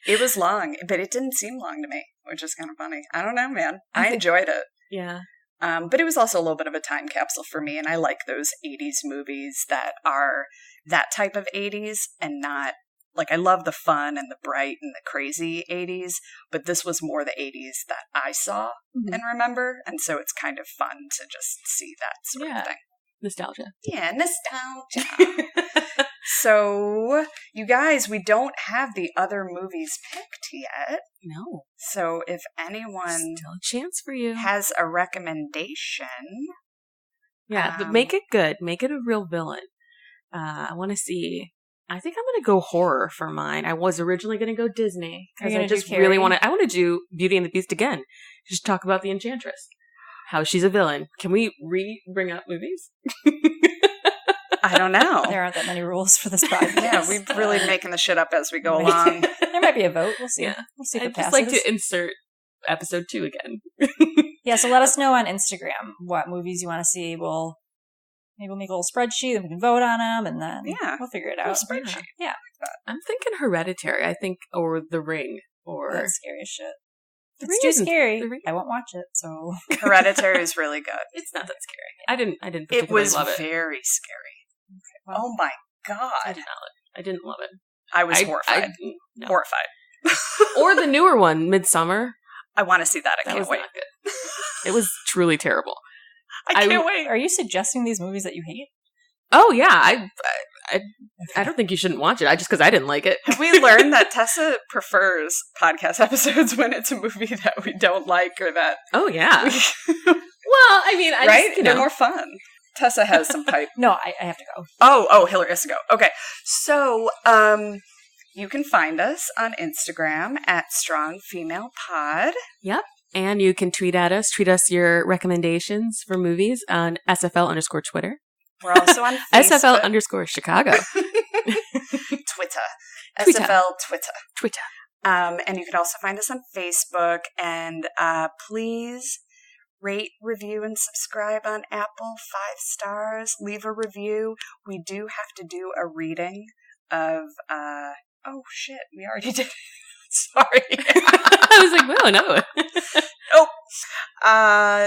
It was long, but it didn't seem long to me, which is kind of funny. I don't know, man. I enjoyed it. Yeah. But it was also a little bit of a time capsule for me, and I like those 80s movies that are that type of 80s and not, like, I love the fun and the bright and the crazy 80s, but this was more the 80s that I saw and remember, and so it's kind of fun to just see that sort of thing. Nostalgia. Yeah, nostalgia. So, you guys, we don't have the other movies picked yet. No. So, if anyone still a chance for you has a recommendation. Yeah, but make it good. Make it a real villain. I want to see. I think I'm going to go horror for mine. I was originally going to go Disney because I just really want to. I want to do Beauty and the Beast again. Just talk about the Enchantress, how she's a villain. Can we bring up movies? I don't know. There aren't that many rules for this podcast. Yeah, we're really making the shit up as we go along. There might be a vote. We'll see. Yeah. We'll see if it I'd passes. just like to insert episode 2 again. Yeah, so let us know on Instagram what movies you want to see. Maybe we'll make a little spreadsheet and we can vote on them, and then we'll figure it out. Spreadsheet. Yeah. I'm thinking Hereditary. I think, or The Ring, or That's scary as shit. The It's Ring too isn't- scary. The Ring- I won't watch it. So Hereditary is really good. It's not that scary. I didn't It particularly was love it. very scary. well, Oh my god. I didn't love it. I was horrified. No. Horrified. Or the newer one, Midsummer. I want to see that. I That can't was wait. not good. It was truly terrible. I can't wait. are you suggesting these movies that you hate? Oh yeah, I don't think you shouldn't watch it. Just because I didn't like it. Have we learned that Tessa prefers podcast episodes when it's a movie that we don't like or that... Oh yeah. Well, I mean, right? Just, They're more fun. Tessa has some pipe. No, I have to go. Oh, Hilary has to go. Okay. So, you can find us on Instagram at strongfemalepod. Yep. And you can tweet at us. Tweet us your recommendations for movies on SFL_Twitter. We're also on Facebook. SFL_Chicago. Twitter. Twitter. SFL Twitter. Twitter. And you can also find us on Facebook. And please rate, review, and subscribe on Apple. 5 stars. Leave a review. We do have to do a reading of... oh, shit. We already did it. Sorry. I was like, oh, no. Nope.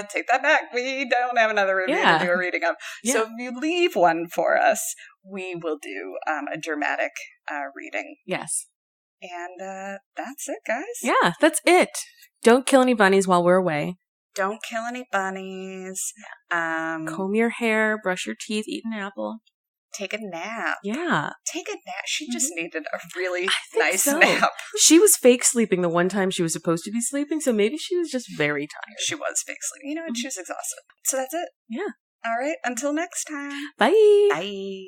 Take that back. We don't have another review to do a reading of. Yeah. So if you leave one for us, we will do a dramatic reading. Yes. And that's it, guys. Yeah, that's it. Don't kill any bunnies while we're away. Don't kill any bunnies. Comb your hair, brush your teeth, eat an apple. Take a nap. Yeah. Take a nap. She just needed a really think nice so. nap. She was fake sleeping the one time she was supposed to be sleeping, so maybe she was just very tired. She was fake sleeping. You know what? She was exhausted. So that's it. Yeah. All right. Until next time. Bye. Bye.